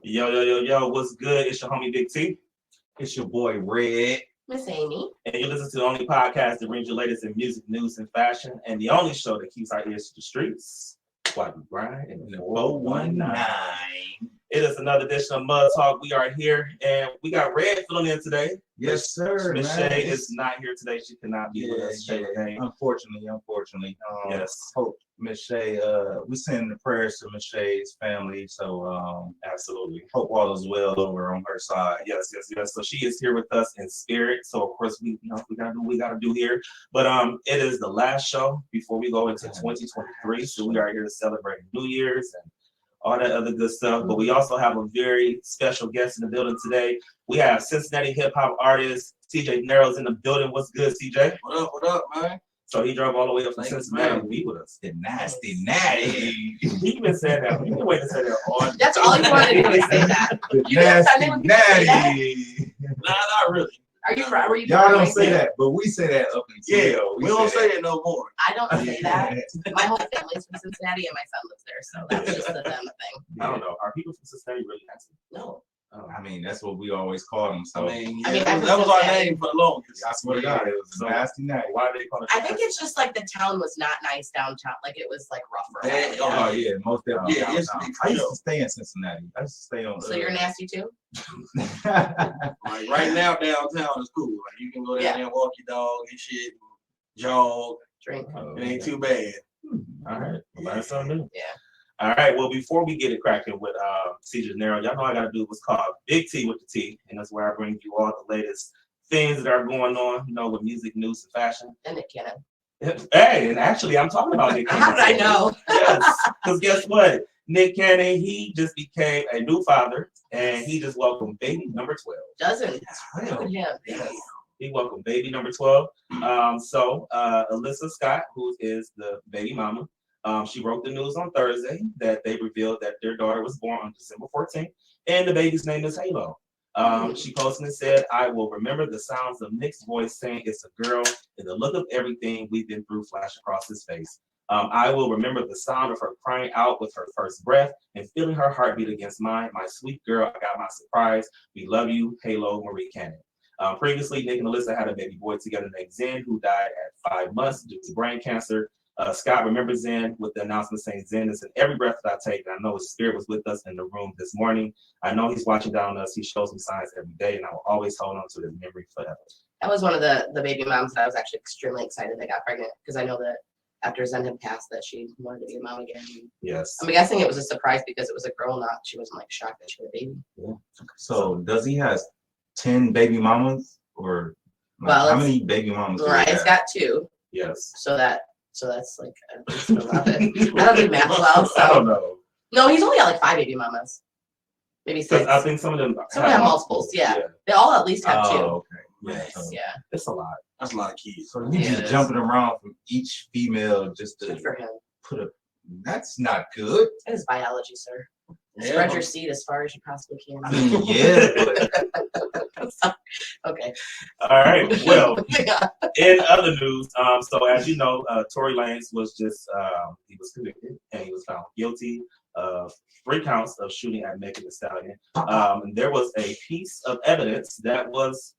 Yo, what's good? It's your homie Big T. It's your boy Red. Miss Amy. And you listen to the only podcast that brings you latest in music, news, and fashion, and the only show that keeps our ears to the streets. While we grind in the 419. It is another edition of Mud Talk. We are here, and we got Red filling in today. Yes, sir. Miss Shay is not here today. She cannot be with us today. Unfortunately. Yes. Hope Miss Shay, we send the prayers to Miss Shay's family. So Absolutely. hope all is well over on her side. Yes. So she is here with us in spirit. So of course we gotta do what we gotta do here. But it is the last show before we go into 2023. So we are here to celebrate New Year's and all that other good stuff. But we also have a very special guest in the building today. We have Cincinnati Hip Hop artist CJay Dinero in the building. What's good, CJ? What up, man? So he drove all the way up from Cincinnati to be with us. The nasty natty. He even said that. He been waiting to say that all. That's all you wanted to do is say that. The You didn't nasty sign in with me to say that? natty. Nah, not really. Were you Y'all don't say that, but we say that up until Yeah, we don't say it no more. I don't say that. My whole family's from Cincinnati and my son lives there, so that's just a them thing. I don't know. Are people from Cincinnati really nasty? No. I mean, that's what we always call them. So I mean, I'm that was our Cincinnati. name for the longest. I swear to God, it was So- nasty natty. Why do they call it? I think it's just like the town was not nice downtown. Like it was like rougher. Yeah. Oh yeah, most definitely. Yeah, yes, downtown. for I used sure. to stay in Cincinnati. I used to stay on. So you're nasty too? Like right now, downtown is cool. Like you can go down Yeah. there and walk your dog and shit, jog. Drink. It ain't too bad. All right. Well, learn something new. Yeah. All right. Well, before we get it cracking with CJay Dinero, y'all know I got to do what's called Big T with the T, and that's where I bring you all the latest things that are going on, with music, news, and fashion. And Nick Cannon. Hey, and actually, I'm talking about Nick Cannon. How did I know? Yes, because guess what? Nick Cannon, he just became a new father, and he just welcomed baby number 12. Doesn't. Look at him. Yes. He welcomed baby number 12. So Alyssa Scott, who is the baby mama, she broke the news on Thursday that they revealed that their daughter was born on December 14th, and the baby's name is Halo. She posted and said, "I will remember the sounds of Nick's voice saying it's a girl and the look of everything we've been through flash across his face. I will remember the sound of her crying out with her first breath and feeling her heartbeat against mine. My sweet girl, I got my surprise. We love you, Halo Marie Cannon." Previously, Nick and Alyssa had a baby boy together named Zen, who died at 5 months due to brain cancer. Scott remembers Zen with the announcement saying, "Zen is in every breath that I take, and I know his spirit was with us in the room this morning. I know he's watching down on us. He shows me signs every day, and I will always hold on to his memory forever." That was one of the baby moms that I was actually extremely excited they got pregnant because I know that after Zen had passed that she wanted to be a mom again. Yes. I'm guessing it was a surprise because it was a girl, not she wasn't like shocked that she had a baby. So does he has 10 baby mamas or Well, how many baby mamas? do he Mariah's have? got 2, Yes. so that's like at least 11. I don't do math well, I don't so know. no, he's only got like 5 baby mamas, maybe 6. Because I think some of them have multiples, yeah. They all at least have 2. Oh, okay. Yeah. So, Yeah, It's a lot. That's a lot of kids. so you Yeah, it just is. jumping around from each female just good to for him. put a. That's not good. It is biology, sir. Yeah, Spread but- your seed as far as you possibly can. I mean, yeah, but Okay. All right. Well, in other news, so as you know, Tory Lanez was just he was convicted and he was found guilty of 3 counts of shooting at Megan Thee Stallion. And there was a piece of evidence that was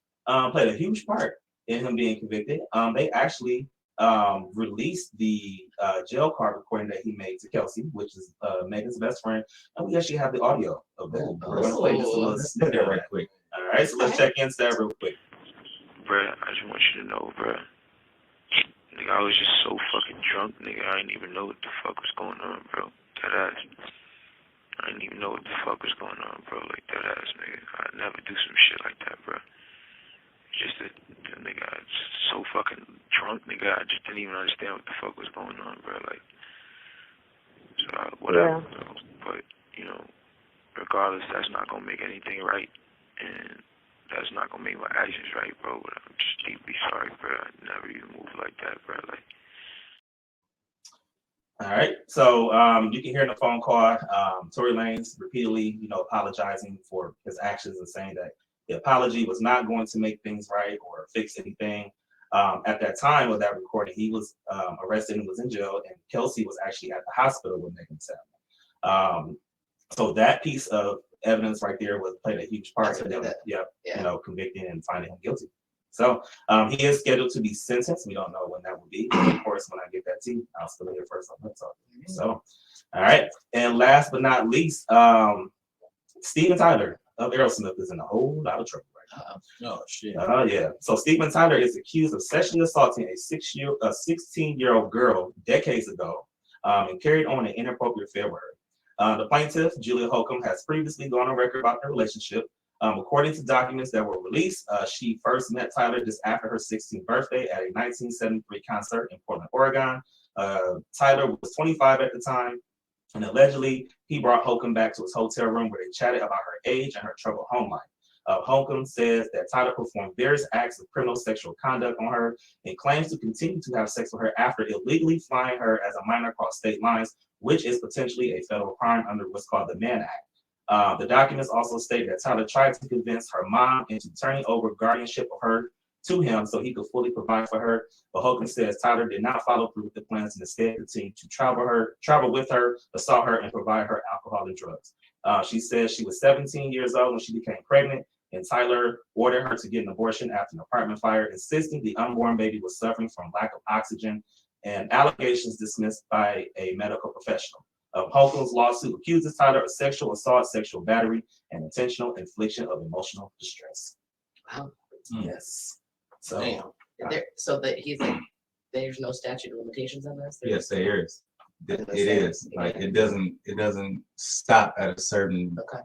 played a huge part in him being convicted. They actually released the jail card recording that he made to Kelsey, which is Megan's best friend, and we actually have the audio of that. We're gonna play just a little let's snippet do that of right that. quick. All right, so let's check into that real quick. Bruh, I just want you to know, bruh. Nigga, I was just so fucking drunk, nigga. I didn't even know what the fuck was going on, bro. That ass. I didn't even know what the fuck was going on, bro. Like, that ass, nigga. I'd never do some shit like that, bro. Just that, nigga, I was so fucking drunk, nigga. I just didn't even understand what the fuck was going on, bro. Like, so, whatever, bro. But, regardless, that's not gonna make anything right. And that's not gonna make my actions right, bro. But I'm just deeply sorry, bro. I never even moved like that, bro. Like, All right, so you can hear in the phone call, Tory Lanez repeatedly, apologizing for his actions and saying that the apology was not going to make things right or fix anything. At that time of that recording, he was arrested and was in jail, and Kelsey was actually at the hospital with Megan Thee Stallion. So that piece of evidence right there was played a huge part That's in what them, did it. Yeah. you know, convicting and finding him guilty. So he is scheduled to be sentenced. We don't know when that will be. Of course, when I get that tea, I'll still hear first on that talk. So, all right. And last but not least, Steven Tyler of Aerosmith is in a whole lot of trouble right now. Oh shit. Oh yeah. So Steven Tyler is accused of sexually assaulting a 16-year-old girl decades ago, and carried on an inappropriate affair with her. The plaintiff, Julia Holcomb, has previously gone on record about their relationship. According to documents that were released, she first met Tyler just after her 16th birthday at a 1973 concert in Portland, Oregon. Tyler was 25 at the time, and allegedly he brought Holcomb back to his hotel room where they chatted about her age and her troubled home life. Holcomb says that Tyler performed various acts of criminal sexual conduct on her and claims to continue to have sex with her after illegally flying her as a minor across state lines, which is potentially a federal crime under what's called the Mann Act. The documents also state that Tyler tried to convince her mom into turning over guardianship of her to him so he could fully provide for her. But Holcomb says Tyler did not follow through with the plans and instead continued to travel with her, assault her, and provide her alcohol and drugs. She says she was 17 years old when she became pregnant, and Tyler ordered her to get an abortion after an apartment fire, insisting the unborn baby was suffering from lack of oxygen, and allegations dismissed by a medical professional. Holcomb's lawsuit accuses Tyler of sexual assault, sexual battery, and intentional infliction of emotional distress. Wow. Yes. So, Damn. So that he's like, there's no statute of limitations on this. Yes, there is. It is. Like it doesn't stop at a certain Okay.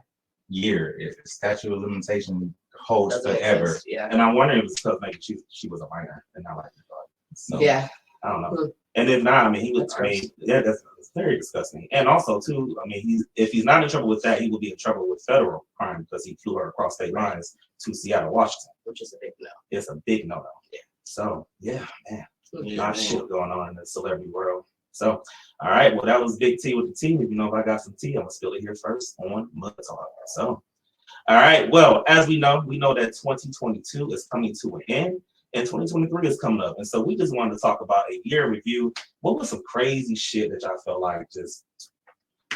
year. If the statute of limitation holds Doesn't make forever. sense. Yeah. and I'm wondering if it's because maybe she was a minor and not like you thought. So, Yeah. I don't know. Hmm. And if not, I mean, he was. That's I mean, gross. yeah, that's very disgusting. And also, too, I mean, if he's not in trouble with that, he will be in trouble with federal crime because he flew her across state lines to Seattle, Washington. Which is a big no. It's a big no-no. Yeah. So, yeah, man, a Yeah, lot of man. shit going on in the celebrity world. So, all right, well, that was Big T with the T. If you know if I got some tea, I'm gonna spill it here first on Mud Talk. So, all right, well, as we know that 2022 is coming to an end. And 2023 is coming up. And so we just wanted to talk about a year review. What was some crazy shit that y'all felt like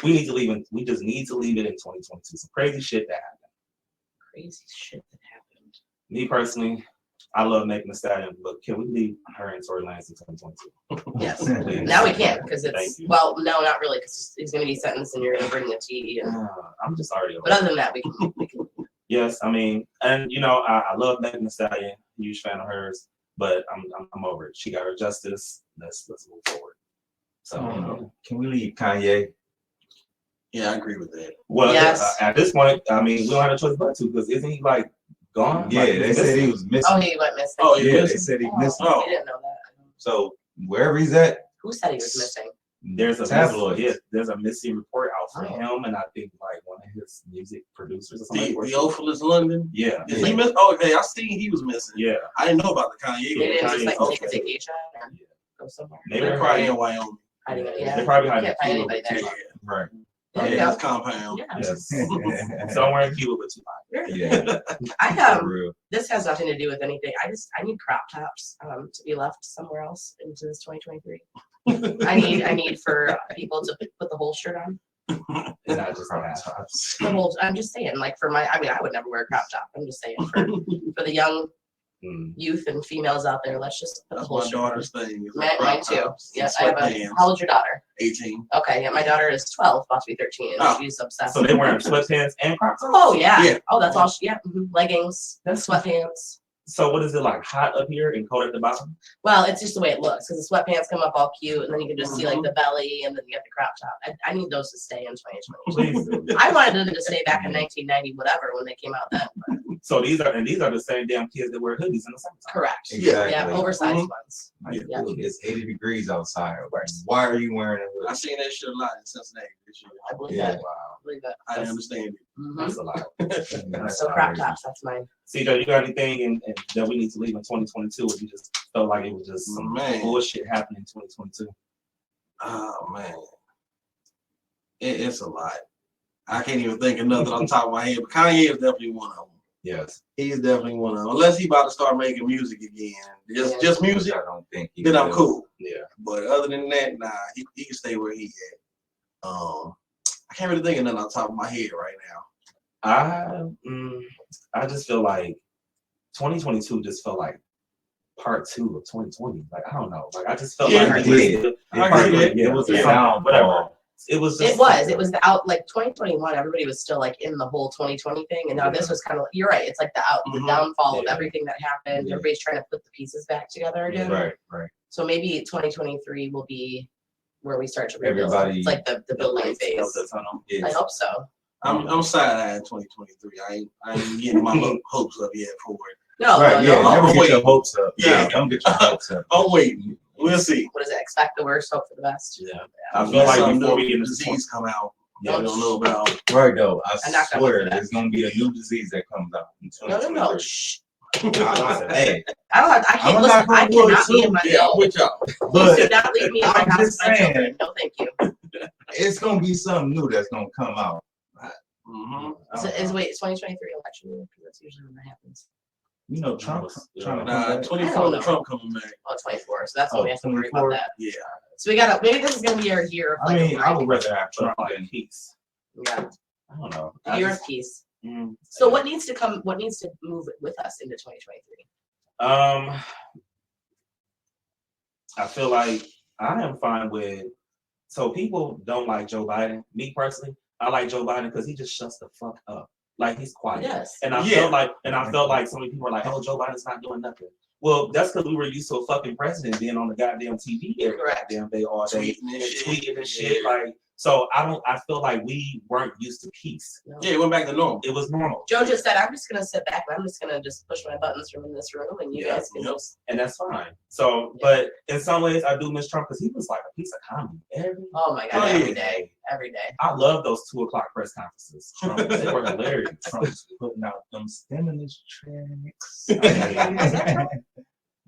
we just need to leave it in 2022. Some crazy shit that happened. Crazy shit that happened. Me personally, I love Megan Thee Stallion, but can we leave her and Tory Lanez in 2022? Yes. Please. Now we can't because Thank it's you. well, no, not really because he's going to be sentenced and you're going to bring the tea. And, I'm just already over but other than that, we can. Yes, I mean, and you know, I love Megan Thee Stallion, huge fan of hers, but I'm over it. She got her justice. Let's move forward. So Can we leave Kanye? Yeah, I agree with that. well, Yes. at this point, I mean, we don't have a choice but to because isn't he like gone? Yeah, Like, they he's said he missing. was missing. Oh, he went missing. Oh, Yeah, yeah. they said he missing. Oh. I didn't know that. So wherever he's at, Who said he was missing? There's a tabloid. there's a missing report out for Oh. him, and I think like one of his music producers or something. like that. Theophilus London. Yeah, Is he missing? Oh, okay. I seen he was missing. yeah. I didn't know about the Kanye. They didn't Kanye just like was take a missing. vacation or go somewhere. Maybe They're they're probably in probably Wyoming. Hiding it, they're yeah. probably hiding Can't find Cuba anybody with there. Tupac. right? There you Yeah, go. his compound. Yeah. Yes. Somewhere in Cuba with Tupac. Yeah, I for real. this has nothing to do with anything. I need crop tops to be left somewhere else into this 2023. I need for people to put the whole shirt on. And not just Crop that. tops. The whole. I'm just saying, like for my. I mean, I would never wear a crop top. I'm just saying for the young Mm. youth and females out there, let's just put the That's whole my shirt on. daughter's thing. is Mine crop too. tops, Yes, I have a. sweatpants, How old's your daughter? 18. Okay, yeah, my daughter is 12, about to be 13. And Oh. she's obsessed. So they wearing sweatpants and crop tops? Oh yeah. Yeah. Oh, that's all. Leggings, sweatpants. So what is it like hot up here and cold at the bottom? Well, it's just the way it looks because the sweatpants come up all cute, and then you can just see like the belly, and then you have the crop top. I need those to stay in 2020. Please do. I wanted them to stay back in 1990, whatever, when they came out then. But So these are the same damn kids that wear hoodies in the summertime. correct. Exactly. Yeah, oversized Mhm. ones. Like, Yeah. it's 80 degrees outside. course. Why are you wearing a I hoodie? seen that shit a lot in Cincinnati this year. I believe Yeah. that. Wow, I believe that. I didn't understand it. Mhm. that's a lot. That's So crop outrageous. tops, that's mine. CJ, you got anything in that we need to leave in 2022, or you just felt like it was just some Man. bullshit happening in 2022? Oh man, it's a lot. I can't even think of nothing on top of my head. But Kanye is definitely one of them. Yes. He's definitely one of them. Unless he about to start making music again, just music, I don't think he then I'm will. cool. Yeah. But other than that, nah, he can stay where he at. I can't really think of nothing on top of my head right now. I just feel like 2022 just felt like part 2 of 2020. Like I don't know. Like I just felt like it was a downfall. Whatever. It was just It was the out like 2021. Everybody was still like in the whole 2020 thing, and now this was kind of. You're right. It's like the downfall of everything that happened. Yeah. Everybody's trying to put the pieces back together again. Right. So maybe 2023 will be where we start to rebuild. Everybody- It's like the building phase. Yeah. I hope so. I'm side-eyeing 2023. I ain't getting my hopes up yet for it. No, Right, yeah, no. never get your hopes up. Yeah. Don't get your hopes up. Oh wait, we'll see. What is it? Expect the worst, hope for the best. Yeah. I feel like Some before new we get into disease come out, Yeah. we don't know about. Right though, I'm I not gonna swear look for that. there's gonna be a new disease that comes out in No. 2023. Shh. Hey, I don't have. I can't I'm listen. not I gonna cannot be in my. Yeah, I'm with y'all. Please but do not leave me in my I'm house. just with my saying. children. No, thank you. it's gonna be something new that's gonna come out. Mm-hmm. Is 2023 election year? Because that's usually when that happens. You know, Trump's trying to Nah, come back. 24 know. Trump coming back. Oh, 24. So that's when we have to worry 24? about that. Yeah. So we gotta. Maybe this is gonna be our year of I like mean, a I break. would rather have Trump Trump like than peace. Yeah. I don't know. The year of peace. Mm, So what needs to come? What needs to move with us into 2023? I feel like I am fine with. So people don't like Joe Biden. Me personally, I like Joe Biden because he just shuts the fuck up. Like he's quiet. Yes. And I felt like so many people are like, oh, Joe Biden's not doing nothing. Well, that's because we were used to a fucking president being on the goddamn TV every Correct. goddamn day all day Tweeting and and shit. tweeting and shit. Like, so I feel like we weren't used to peace. No. Yeah, it went back to normal. It was normal. Joe just said, "I'm just gonna sit back and I'm just gonna just push my buttons from in this room, and you Yeah, guys can yep. just." And that's fine. So, but in some ways, I do miss Trump because he was like a piece of comedy every. Oh my god! Oh, Every yeah. day, every day. I love those 2:00 press conferences. They were hilarious. Trump's putting out them stimulus checks.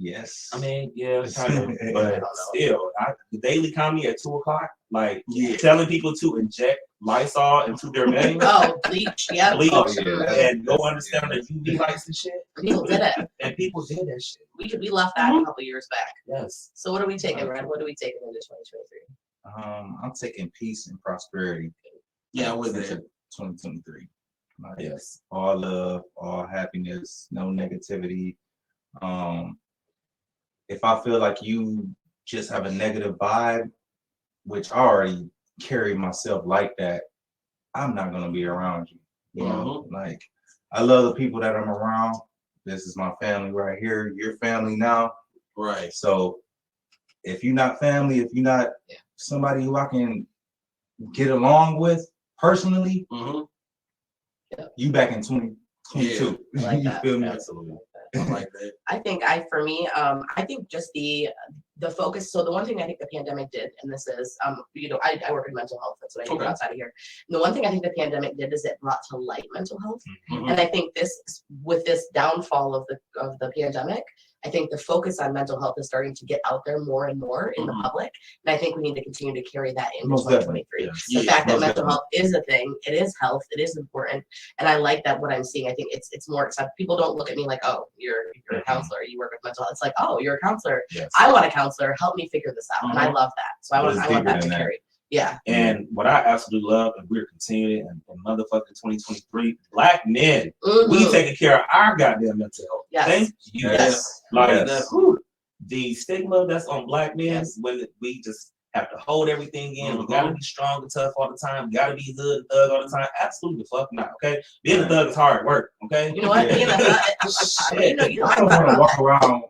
Yes. I mean, yeah, kind of, I but don't know. still, the daily comedy at 2:00, like Yeah. telling people to inject Lysol into their veins, Oh, bleach. Yeah. bleach, Oh, yeah. and go understand the UV lights and shit. People did it. And people did that shit. We left that a couple years back. Yes. So what are we taking, Red? What are we taking into 2023? I'm taking peace and prosperity. Yeah, with into it. 2023. Like, Yes. all love, all happiness, no negativity. If I feel like you just have a negative vibe, which I already carry myself like that, I'm not gonna be around you. You know, like I love the people that I'm around. This is my family right here. Your family now. Right. So if you're not family, if you're not somebody who I can get along with personally, Mm-hmm. you back in 2022. I like You that. feel me? Absolutely. I like that. I think just the focus. So the one thing I think the pandemic did, and this is, I work in mental health. That's what I do Okay. outside of here. And the one thing I think the pandemic did is it brought to light mental health. Mhm. And I think with this downfall of the pandemic, I think the focus on mental health is starting to get out there more and more in the Mhm. public. And I think we need to continue to carry that into Most 2023. definitely, The yes. fact that Most mental definitely. health is a thing, it is health, it is important. And I like that what I'm seeing. I think it's more accepted. People don't look at me like, oh, you're a counselor, you work with mental health. It's like, oh, you're a counselor. Yes. I want a counselor, help me figure this out. And I love that. So I But want it's I want deeper that to than that. carry. Yeah. And what I absolutely love, and we're continuing in motherfucking 2023, Black men, we Mhm. taking care of our goddamn mental health. Yes. Thank you. Yes. Like Yes. whew, the stigma that's on Black men Yes. when we just have to hold everything in. We Mhm. gotta be strong and tough all the time. We gotta be hood and thug all the time. Absolutely the fuck not. Okay, being a thug is hard work. Okay, You know what? Yeah. Being a thug, you know, I don't want to walk around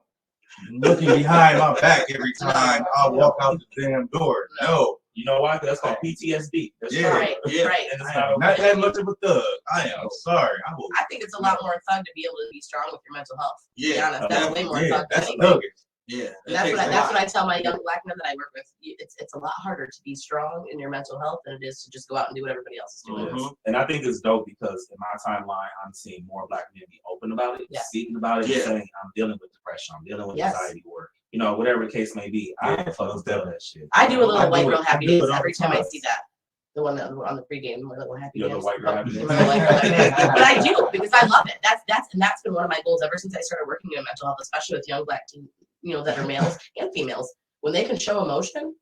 looking behind my back every time I walk out the damn door. No, you know why? 'Cause that's called PTSD. That's Yeah. Right, Yeah. right. And it's I not am okay. not that much of a thug. I am sorry. I will. I think it's a lot more thug to be able to be strong with your mental health. To be Yeah. honest, that's way more Yeah, thug than that's anything. thuggish. Yeah. And that's what I tell my young Black men that I work with. It's a lot harder to be strong in your mental health than it is to just go out and do what everybody else is doing. Mhm. And I think it's dope because in my timeline, I'm seeing more Black men be open about it, Yeah. speaking about it, Yeah. and saying, I'm dealing with depression, I'm dealing with Yes. anxiety, or, whatever the case may be. I Yeah, fucking most feel that shit. I do a I little do white it- girl I happy do it dance all every the time I time. see that. The one that on the pregame, my little happy You're the dance. white girl happy dance? My white girl happy dance. But I do because I love it. That's been one of my goals ever since I started working in mental health, especially with young Black teens, that are males and females. When they can show emotion,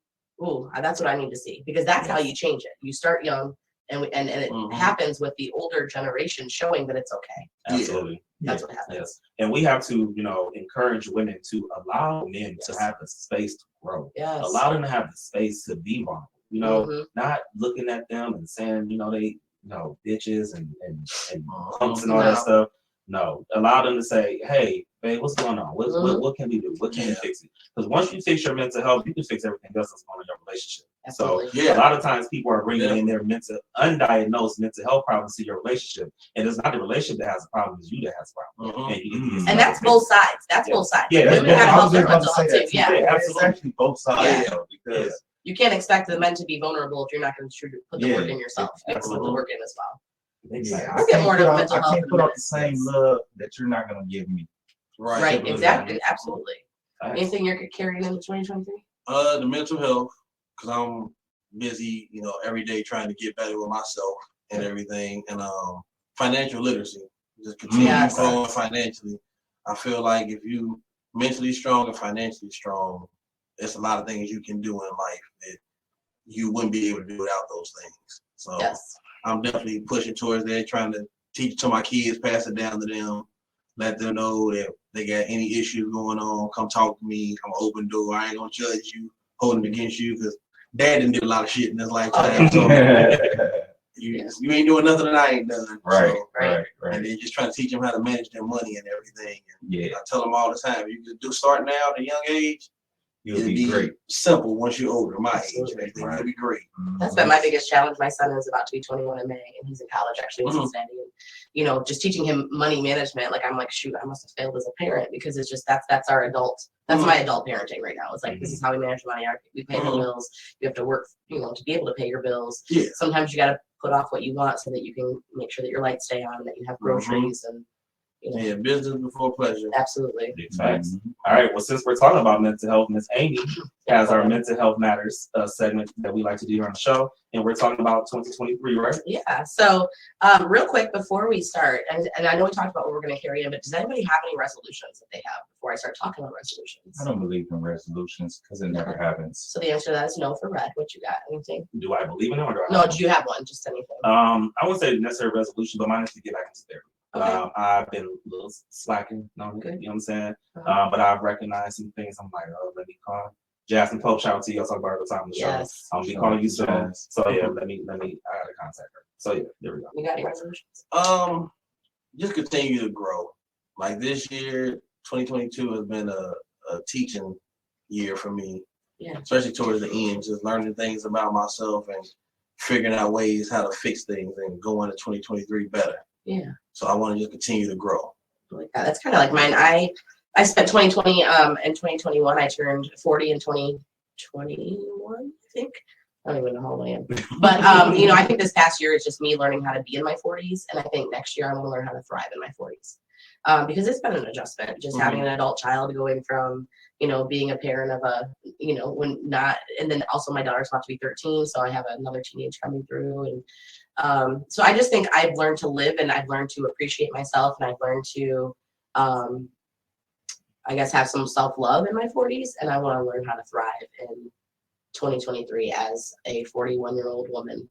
ooh, that's what I need to see because that's how you change it. You start young And it happens with the older generation showing that it's okay. Absolutely. That's what happens. Yes. And we have to, encourage women to allow men to have the space to grow. Yes. Allow them to have the space to be vulnerable. Not looking at them and saying, they, bitches and punks and all that stuff. No. Allow them to say, hey, babe, what's going on? What can we do? What can we fix it? Because once you fix your mental health, you can fix everything else that's going on in your relationship. Absolutely. So a lot of times people are bringing in their undiagnosed mental health problems to your relationship, and it's not the relationship that has a problem; it's you that has a problem. And that's both sides. That's both sides. Yeah, women gotta help their mental health too. Yeah, absolutely. It's actually both sides because you can't expect the men to be vulnerable if you're not going to put the work in yourself. You have to put the work in as well. Yeah, We'll get more to mental health. I can't put out the same love that you're not going to give me. Right, exactly, absolutely. Anything you're carrying into 2023? The mental health, because I'm busy, every day trying to get better with myself and everything, and financial literacy, just continue growing financially. I feel like if you mentally strong and financially strong, there's a lot of things you can do in life that you wouldn't be able to do without those things. So I'm definitely pushing towards that, trying to teach to my kids, pass it down to them, let them know that they got any issues going on, come talk to me. I'm an open door. I ain't gonna judge you, hold it against you, because Dad didn't do a lot of shit in his lifetime. So you ain't doing nothing that I ain't done. Right. And then just trying to teach them how to manage their money and everything. And I tell them all the time, you can start now at a young age. It'll be great. Simple once you're older, my age. It'll be great. That's been my biggest challenge. My son is about to be 21 in May, and he's in college actually in Cincinnati. And, just teaching him money management. Like I'm like, shoot, I must have failed as a parent because it's just that's our adult. That's my adult parenting right now. It's like this is how we manage money. We pay the bills. You have to work, to be able to pay your bills. Yeah. Sometimes you got to put off what you want so that you can make sure that your lights stay on, and that you have groceries and. Business before pleasure. Absolutely. Facts. All right. Well, since we're talking about mental health, Miss Amy has our Mental Health Matters segment that we like to do here on the show, and we're talking about 2023, right? Yeah. So, real quick before we start, and I know we talked about what we're going to carry in, but does anybody have any resolutions that they have before I start talking about resolutions? I don't believe in resolutions because it never happens. So the answer to that is no for Red. What you got? Anything? Do I believe in them or do I? No. Do you have one? Just anything. I wouldn't say necessary resolution, but mine is to get back into therapy. Okay. I've been a little slacking, you know what I'm saying? But I've recognized some things. I'm like, let me call Jasmine Pope. Shout out to you. I talk about her all the time on the show. I'm gonna be calling you soon. So yeah, let me. I gotta contact her. So yeah, there we go. You got any resolutions? Just continue to grow. Like this year, 2022 has been a teaching year for me. Yeah. Especially towards the end, just learning things about myself and figuring out ways how to fix things and go into 2023 better. Yeah. So I want to just continue to grow. Like that. That's kind of like mine. I spent 2020 and 2021. I turned 40 in 2021, I think. I don't even know how old I am. But I think this past year is just me learning how to be in my 40s, and I think next year I'm going to learn how to thrive in my 40s. Because it's been an adjustment, just having an adult child going from, being a parent of a, and then also my daughter's about to be 13, so I have another teenage coming through, and so I just think I've learned to live, and I've learned to appreciate myself, and I've learned to, I guess, have some self-love in my 40s, and I want to learn how to thrive in 2023 as a 41-year-old woman,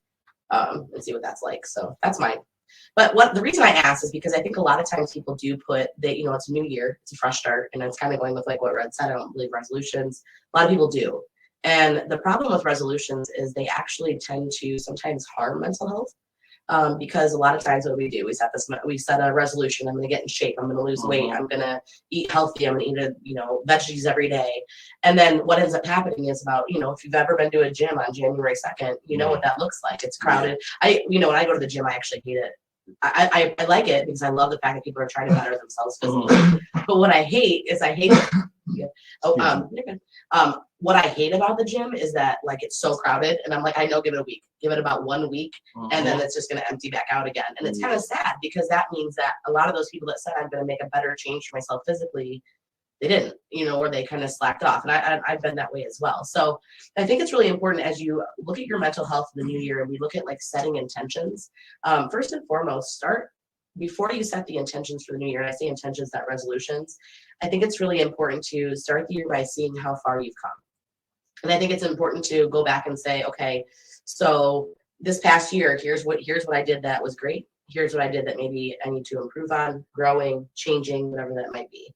and see what that's like. So that's mine. But the reason I asked is because I think a lot of times people do put that, it's a new year, it's a fresh start, and it's kind of going with like what Red said. I don't believe resolutions. A lot of people do. And the problem with resolutions is they actually tend to sometimes harm mental health. Because a lot of times what we do, we set a resolution. I'm going to get in shape. I'm going to lose weight. I'm going to eat healthy. I'm going to eat, veggies every day. And then what ends up happening is about, if you've ever been to a gym on January 2nd, you know what that looks like. It's crowded. When I go to the gym, I actually hate it. I like it because I love the fact that people are trying to better themselves physically. But what I hate is what I hate about the gym is that like it's so crowded, and I'm like, I know, give it a week, give it about 1 week, and then it's just going to empty back out again. And it's kind of sad because that means that a lot of those people that said I'm going to make a better change for myself physically, they didn't, or they kind of slacked off. And I've been that way as well. So I think it's really important as you look at your mental health in the new year, and we look at like setting intentions. First and foremost, start before you set the intentions for the new year. And I say intentions, not resolutions. I think it's really important to start the year by seeing how far you've come. And I think it's important to go back and say, okay, so this past year, here's what I did that was great. Here's what I did that maybe I need to improve on, growing, changing, whatever that might be.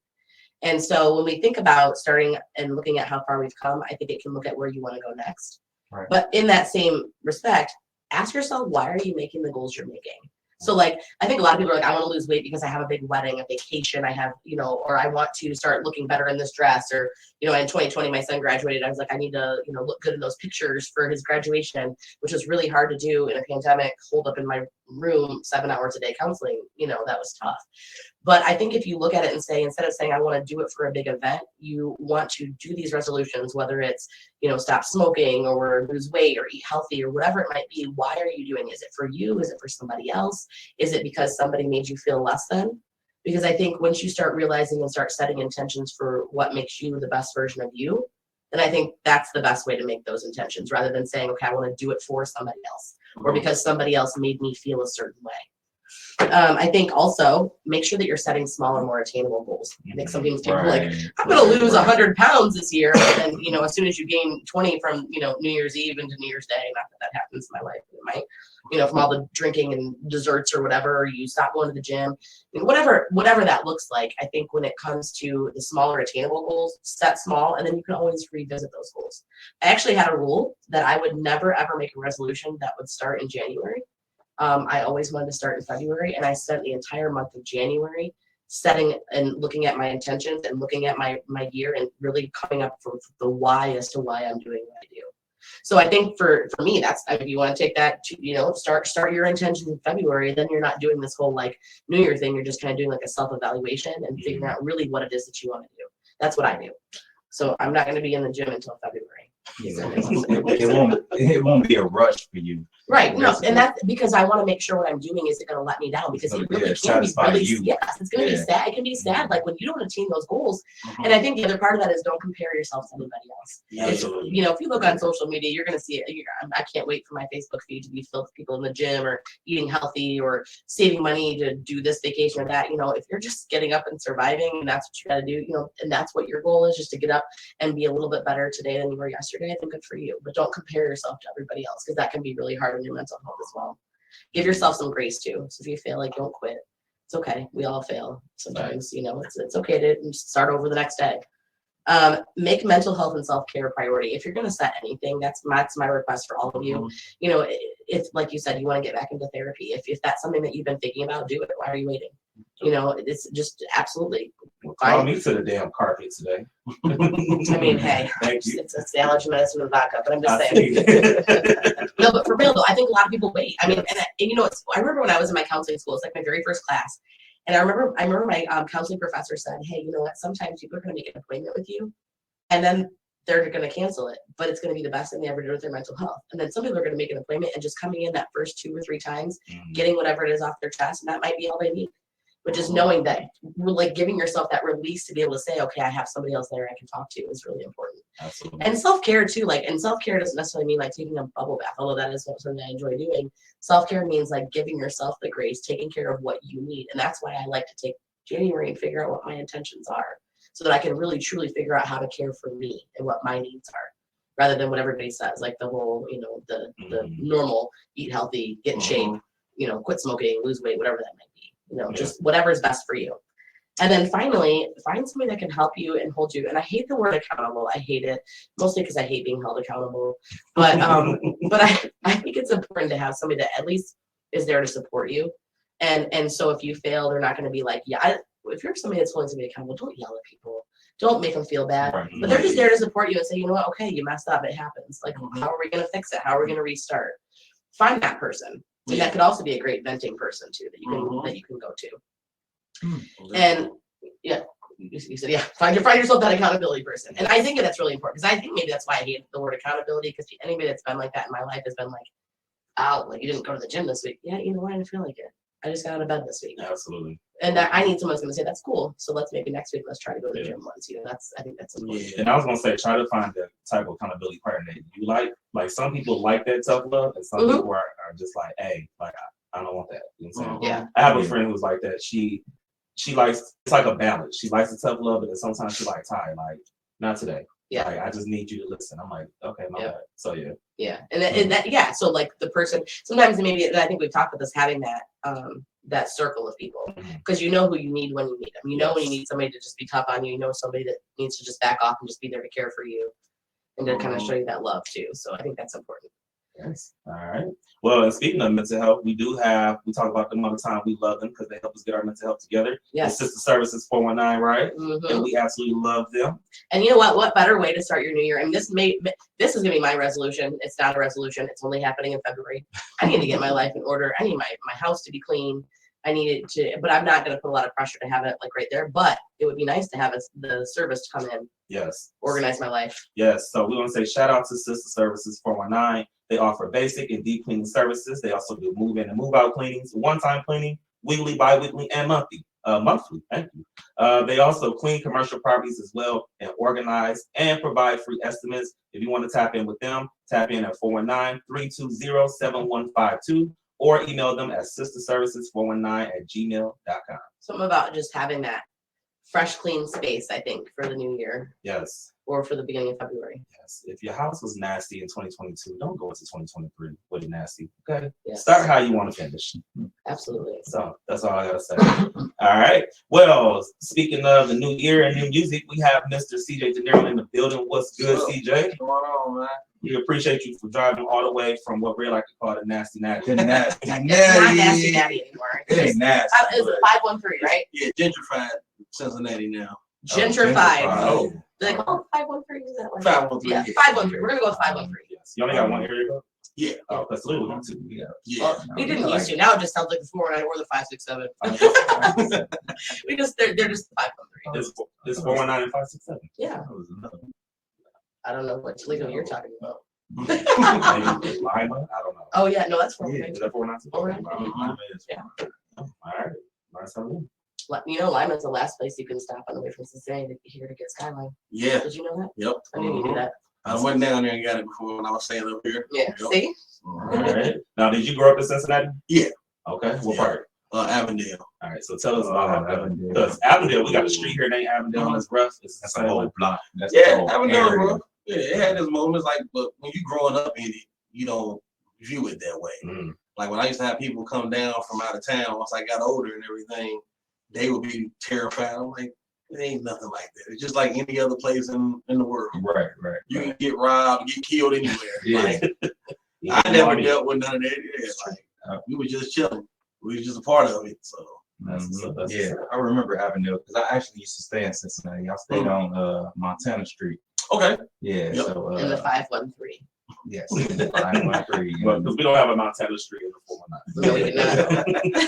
And so when we think about starting and looking at how far we've come, I think it can look at where you want to go next. Right. But in that same respect, ask yourself, why are you making the goals you're making? So like, I think a lot of people are like, I want to lose weight because I have a big wedding, a vacation, I have, or I want to start looking better in this dress, or, in 2020, my son graduated. I was like, I need to, look good in those pictures for his graduation, which was really hard to do in a pandemic, holed up in my room 7 hours a day counseling, that was tough. But I think if you look at it and say, instead of saying, I want to do it for a big event, you want to do these resolutions, whether it's, stop smoking or lose weight or eat healthy or whatever it might be. Why are you doing it? Is it for you? Is it for somebody else? Is it because somebody made you feel less than? Because I think once you start realizing and start setting intentions for what makes you the best version of you, then I think that's the best way to make those intentions, rather than saying, okay, I want to do it for somebody else or because somebody else made me feel a certain way. I think also make sure that you're setting smaller, more attainable goals. I think sometimes people are like, I'm going to lose 100 pounds this year. And then, as soon as you gain 20 from, New Year's Eve into New Year's Day, not that happens in my life, it might, from all the drinking and desserts or whatever, or you stop going to the gym, whatever that looks like. I think when it comes to the smaller attainable goals, set small, and then you can always revisit those goals. I actually had a rule that I would never, ever make a resolution that would start in January. I always wanted to start in February, and I spent the entire month of January setting and looking at my intentions and looking at my year and really coming up with the why as to why I'm doing what I do. So I think for me, that's, if you want to take that to, start your intentions in February, then you're not doing this whole like New Year thing. You're just kind of doing like a self-evaluation and figuring out really what it is that you want to do. That's what I do. So I'm not going to be in the gym until February. It won't be a rush for you. Right. No, and that's because I want to make sure what I'm doing isn't going to let me down, because it really can be really, yes, it's going to be sad. It can be sad, like when you don't attain those goals. And I think the other part of that is don't compare yourself to anybody else. Absolutely. If you look on social media, you're going to see it. I can't wait for my Facebook feed to be filled with people in the gym or eating healthy or saving money to do this vacation or that. If you're just getting up and surviving and that's what you got to do, and that's what your goal is, just to get up and be a little bit better today than you were yesterday, I think good for you. But don't compare yourself to everybody else, because that can be really hard on your mental health as well. Give yourself some grace too. So if you fail, like, don't quit. It's okay. We all fail sometimes. It's okay to start over the next day. Make mental health and self-care a priority. If you're going to set anything, that's my request for all of you. If, like you said, you want to get back into therapy, if that's something that you've been thinking about, do it. Why are you waiting? It's just absolutely Call me to the damn carpet today. I mean, hey, it's the allergy medicine with vodka, but I'm just saying. No, but for real though, I think a lot of people wait. I mean, and I remember when I was in my counseling school, it's like my very first class. And I remember my counseling professor said, hey, you know what? Sometimes people are going to make an appointment with you, and then they're going to cancel it, but it's going to be the best thing they ever did with their mental health. And then some people are going to make an appointment and just coming in that first 2 or 3 times, getting whatever it is off their chest, and that might be all they need. But just knowing that, like, giving yourself that release to be able to say, okay, I have somebody else there I can talk to is really important. Absolutely. And self-care too, and self-care doesn't necessarily mean like taking a bubble bath, although that is something I enjoy doing. Self-care means like giving yourself the grace, taking care of what you need. And that's why I like to take January and figure out what my intentions are, so that I can really truly figure out how to care for me and what my needs are, rather than what everybody says, like the whole, the normal eat healthy, get in shape, quit smoking, lose weight, whatever that might be. Just whatever is best for you. And then finally, find somebody that can help you and hold you. And I hate the word accountable. I hate it, mostly because I hate being held accountable. But I think it's important to have somebody that at least is there to support you. And so if you fail, they're not going to be like, if you're somebody that's willing to be accountable, don't yell at people. Don't make them feel bad. Right. But they're just there to support you and say, you know what, okay, you messed up. It happens. Like, how are we going to fix it? How are we going to restart? Find that person. And that could also be a great venting person too that you can go to. And you said find yourself that accountability person. And I think that's really important, because I think maybe that's why I hate the word accountability, because anybody that's been like that in my life has been like, oh, like, you didn't go to the gym this week. Yeah, you know what? I didn't feel like it. I just got out of bed this week. Absolutely. And I need someone who's going to say, that's cool. So let's maybe next week, let's try to go to the gym once. I think that's important. Yeah. And I was going to say, try to find the type of accountability partner that you like. Like, some people like that tough love, and some people are just like, hey, like, I don't want that. You know what I'm saying? Yeah. I have a friend who's like that. She likes, it's like a balance. She likes the tough love, but then sometimes she like, Ty, like, not today. Yeah. Like, I just need you to listen. I'm like, okay, my bad. So yeah. Yeah. And so like the person, sometimes maybe, I think we've talked about this, having that, that circle of people, because you know who you need when you need them. You know when you need somebody to just be tough on you. You know somebody that needs to just back off and just be there to care for you and to kind of show you that love too. So I think that's important. Yes. All right. Well, and speaking of mental health, we talk about them all the time. We love them because they help us get our mental health together. Yes. The Sister Services 419, right? Mm-hmm. And we absolutely love them. And you know what? What better way to start your new year? I mean, this is gonna be my resolution. It's not a resolution. It's only happening in February. I need to get my life in order. I need my house to be clean. I need it to, but I'm not gonna put a lot of pressure to have it like right there. But it would be nice to have the service to come in. Yes. Organize my life. Yes. So we want to say shout out to Sister Services 419. They offer basic and deep cleaning services. They also do move in and move out cleanings, one-time cleaning, weekly, bi-weekly, and monthly. Thank you. They also clean commercial properties as well and organize and provide free estimates. If you want to tap in with them, tap in at 419-320-7152 or email them at sisterservices419@gmail.com. Something about just having that fresh, clean space, I think, for the new year. Yes. Or for the beginning of February. Yes. If your house was nasty in 2022, don't go into 2023 with it nasty. Okay. Yes. Start how you want to finish. Absolutely. So that's all I gotta say. All right. Well, speaking of the new year and new music, we have Mr. CJay Dinero in the building. What's good, CJay? What's going on, man? We appreciate you for driving all the way from what we like to call the nasty natty. It's not nasty natty anymore. It ain't nasty. It's a 513, right? Yeah, gentrified Cincinnati now. Gentrified. Oh. Do they call it 513? Is that like 513. Yeah, 513. We're gonna go with 513. Yes. You only got one area code? Yeah. Oh, that's literally one too. Yeah. Well, we didn't used to. Now it just sounds like the 419 or the 567. They're just 513. It's 419 and 567. Yeah. That was another one. I don't know what legal you're talking about. Maybe Lima? I don't know. Oh yeah, no, that's Yeah, is 419. that 419? All right. Lima is Yeah. All right. Nice having You know, Lima's the last place you can stop on the way from Cincinnati here to get Skyline. Yeah. Did you know that? Yep. I knew you knew that. I went down there and got it before when I was staying up here. Yeah. Yep. See? All right. Now, did you grow up in Cincinnati? Yeah. Okay. What Yeah. part? Avondale. All right. So tell us about Avondale. Avondale. Because Avondale, we got a street here named Avondale, and it's rough. It's That's the a same whole way. block. That's Yeah, a whole Avondale, area. bro. Yeah, it had its moments like, but when you growing up in it, you don't view it that way. Mm. Like when I used to have people come down from out of town, once I got older and everything, they would be terrified. I'm like, it ain't nothing like that. It's just like any other place in the world. Right. You can get robbed, get killed anywhere. Yeah. Like, I never dealt with none of that. Yeah, like we were just chilling. We was just a part of it. So Yeah, I remember Avondale because I actually used to stay in Cincinnati. I stayed on Montana Street. okay. Yeah, Yep. so In the 513. yes, 513. Well, because we don't have a Montana Street in the 419. No, we did not.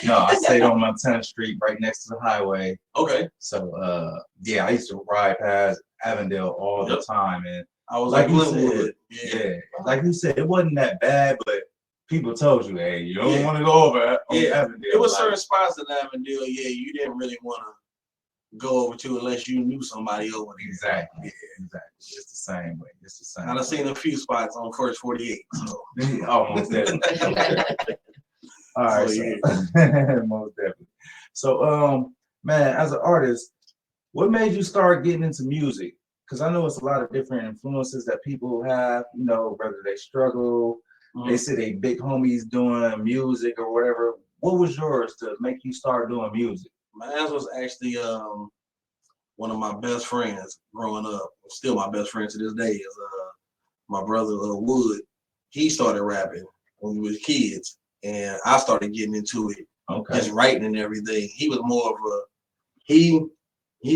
No, I stayed on Montana Street right next to the highway. Okay. So yeah, I used to ride past Avondale all the time, and I was like like you Glenwood. yeah, like you said, it wasn't that bad, but people told you, hey, you don't want to go over on Avondale. It was like, certain spots in Avondale, you didn't really want to go over to unless you knew somebody over there. Exactly. It's the same way. It's the same. I've seen a few spots on First 48. So. Almost definitely. All right, So, most definitely. So, man, as an artist, what made you start getting into music? Because I know it's a lot of different influences that people have. You know, whether they struggle, they say they big homies doing music or whatever. What was yours to make you start doing music? Mine was actually one of my best friends growing up. Still my best friend to this day is my brother Wood. He started rapping when we were kids, and I started getting into it, just writing and everything. He was more of a he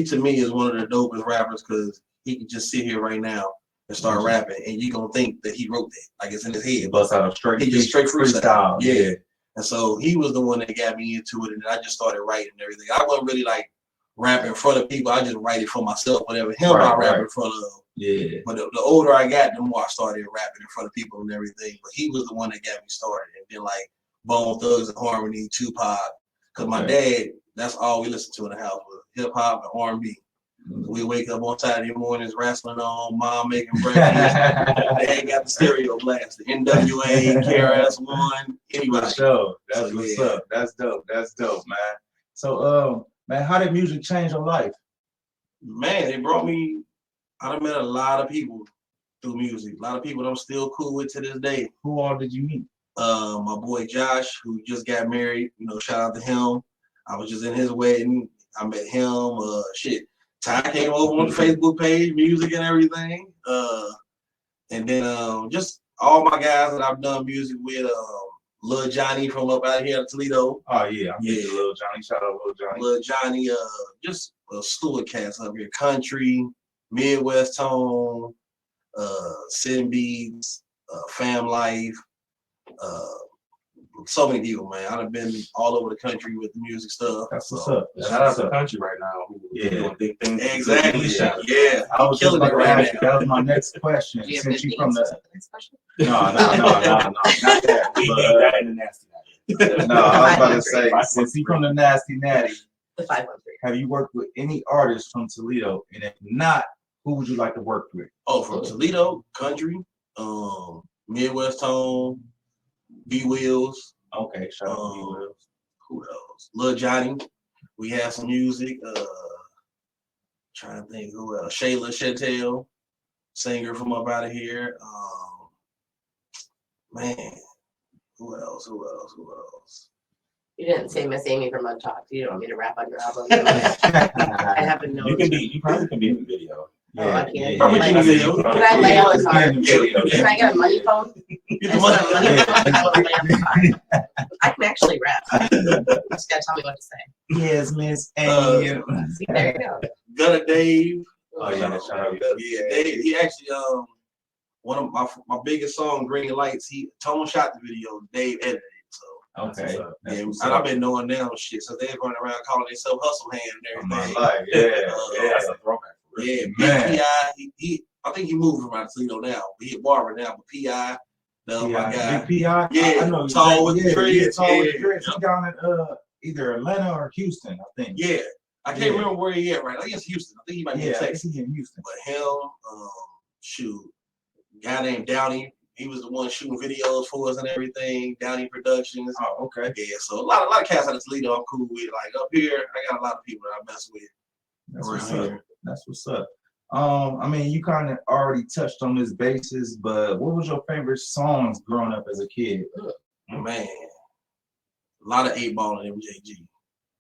to me is one of the dopest rappers because he can just sit here right now and start rapping, and you gonna think that he wrote that, like it's in his head. Bust out a straight, he just straight freestyle. Yeah. And so he was the one that got me into it, and I just started writing and everything. I wasn't really like rapping in front of people. I just write it for myself, whatever. Him, I rap in front of. Yeah. But the older I got, the more I started rapping in front of people and everything. But he was the one that got me started. And then like Bone Thugs and Harmony, Tupac. Because my dad, that's all we listened to in the house was hip hop and R&B. We wake up on Saturday mornings wrestling on, mom making breakfast. Dad got the stereo blast, the NWA, KRS-One, anybody. For sure. That's what's up. That's dope. That's dope, man. So, man, how did music change your life? Man, it brought me I done met a lot of people through music. A lot of people that I'm still cool with to this day. Who all did you meet? My boy Josh, who just got married. Shout out to him. I was just in his wedding. I met him. Ty came over on the Facebook page, music and everything. And then just all my guys that I've done music with. Lil Johnny from up out here in Toledo. Oh yeah, I'm Lil Johnny. Shout out Lil Johnny. Lil Johnny, just a slew of cats up here. Country, Midwest Tone, Sin Beats, Fam Life, so many people, man. I've been all over the country with the music stuff. That's what's up. Shout out to the country right now. Doing big things. Exactly. Yeah. I was killing it right now. That was my next question. Since you from the next question? No, not that. We need that in the nasty natty. No, I was about to say, since you from the nasty natty, the 513. Have you worked with any artists from Toledo? And if not, who would you like to work with? Oh, from Toledo, country, Midwest Tone, B Wills. Okay, shout out to B Wills. Who else? Lil Johnny. We have some music. Trying to think who else. Shayla Chantel, singer from up out of here. Man, who else? You didn't say Miss Amy from Untalked. You don't want me to rap on your album. I haven't known. You probably can be in the video. Oh, I can't. Can I lay on the car? Can I get a money phone? I can actually rap. You just gotta tell me what to say. Yes, Miss Amy. See, there you go. Gunna Dave. Oh yeah, shout out. Yeah, Dave. He actually one of my biggest song, Green Lights. Tone shot the video. Dave edited it. So okay. And I've been knowing them shit. So they're running around calling themselves hustle hand and everything. Yeah, that's a throwback. Yeah, Man. P.I. I think he moved from out Toledo now. He a barber now, but P.I. My guy. Big P.I. Yeah, I know. tall with the dreads. Tall with the dreads. He's down in either Atlanta or Houston, I think. Yeah, I can't remember where he at right. I think it's Houston. I think he might be in Texas. He's in Houston. But him, guy named Downey. He was the one shooting videos for us and everything. Downey Productions. Oh, okay. Yeah, so a lot of cats out of Toledo I'm cool with. Like up here, I got a lot of people that I mess with. That's what's up. That's what's up. I mean, you kind of already touched on this basis, but what was your favorite songs growing up as a kid? Man, a lot of 8 Ball and MJG.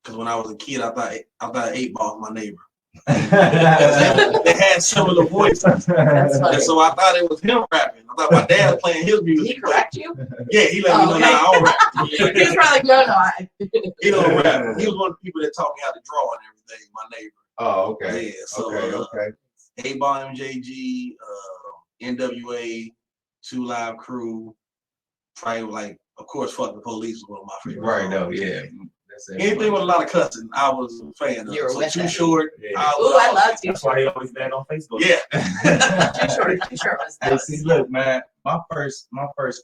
Because when I was a kid, I thought 8 Ball was my neighbor. They had similar voices, and so I thought it was him rapping. I thought my dad was playing his music. Did he correct you? Yeah, he let me know now I don't rap. He was probably like, no, he don't rap. He was one of the people that taught me how to draw and everything. My neighbor. Oh, okay. Yeah, so okay. 8 Ball MJG, NWA, 2 Live Crew, probably like, of course, Fuck the Police was one of my favorites. Right, no, yeah. Anything with a lot of cussing, I was a fan of. You were with Too that. Short. Yeah. I love Too That's why he always banned on Facebook. Yeah. Too Short was that. Hey, see, look, man, my first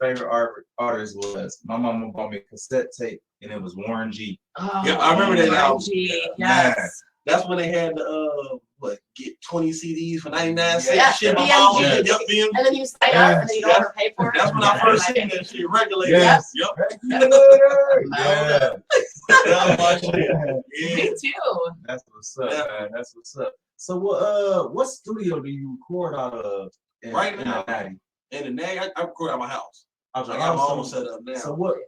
favorite artist was my mama bought me a cassette tape, and it was Warren G. Oh, Yeah, I remember that album. G, Man. yes. That's when they had the get 20 CDs for 99 cents. Yeah, Shit, my BMG. mom was And then you sign up and then you don't overpay for it. That's when I first seen that shit regulated. Yes. Yep. Yeah. That was my shit. Yeah. Me too. That's what's up, man. That's what's up. So what studio do you record out of Right now? Natty? And the nag, I record at my house. I Okay, got my own set up now. So what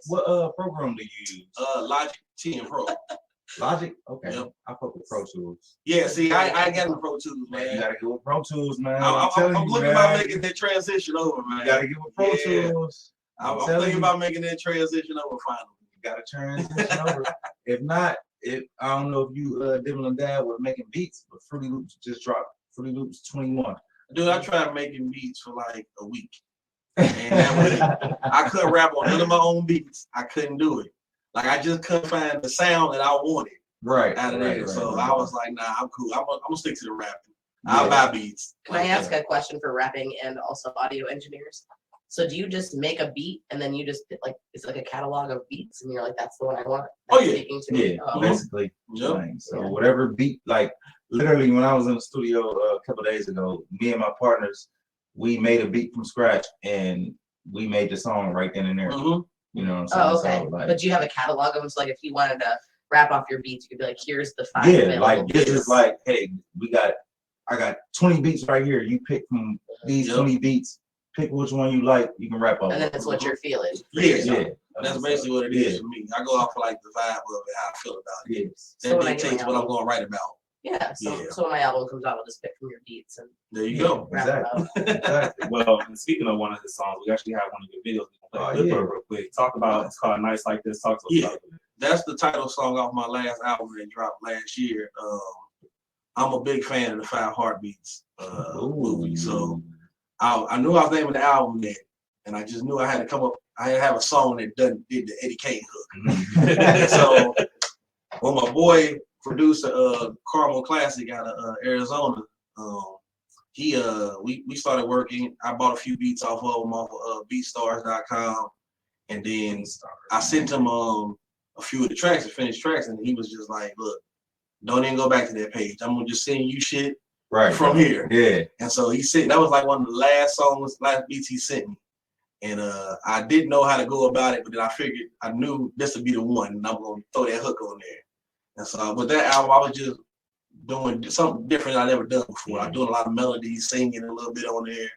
program do you use? Logic 10 Pro. Logic? Okay. Yep. I fuck with Pro Tools. Yeah, see, I got the Pro Tools, Man, you man. gotta get with Pro Tools, man. I'm looking about making that transition over, man. You gotta get with Pro Tools. I'm thinking about making that transition over finally. You gotta transition over. If not, I don't know if you dibble and dab with making beats, but Fruity Loops just dropped. Fruity Loops 21. Dude, I tried making beats for like a week. And that was it. I couldn't rap on none of my own beats. I couldn't do it. Like I just couldn't find the sound that I wanted out of that. So I was like, nah, I'm cool. I'm gonna stick to the rapping. I'll buy beats. Can I ask a question for rapping and also audio engineers? So do you just make a beat and then you just it's like a catalog of beats and you're like, that's the one I want? Oh, yeah. Yeah, Oh, basically. Yep. Like, so whatever beat, like literally when I was in the studio a couple of days ago, me and my partners, we made a beat from scratch and we made the song right then and there. Mm-hmm. You know what I'm saying? Oh, okay. So, like, but do you have a catalog of them? So like if you wanted to rap off your beats, you could be like, here's the 5 yeah, available like this beats. is like, hey, we got I got 20 beats right here. You pick from these 20 beats. Pick which one you like. You can rap over. And then it's what you're feeling. Yeah. That's basically what it is for me. I go off for like the vibe of it, how I feel about it. That dictates what I'm going to write about. Yeah. So when my album comes out, I'll just pick from your beats and there you go. Exactly. Well, and speaking of one of his songs, we actually have one of your videos. We can play real quick. Talk about it's called Nights Like This. Talk to us about it. That's the title song off my last album that dropped last year. I'm a big fan of the 5 Heartbeats movie. So I knew I was naming the album that, and I just knew I had to come up. I had to have a song that did the Eddie Kane hook. So when my boy producer Carmel Classic out of Arizona, we started working. I bought a few beats off of him off of beatstars.com, and then I sent him a few of the tracks, the finished tracks, and he was just like, "Look, don't even go back to that page. I'm gonna just send you shit from here." Yeah. And so he said that was like one of the last beats he sent me. And I didn't know how to go about it, but then I knew this would be the one, and I'm gonna throw that hook on there. And so with that album, I was just doing something different I'd never done before. I'm doing a lot of melodies, singing a little bit on there.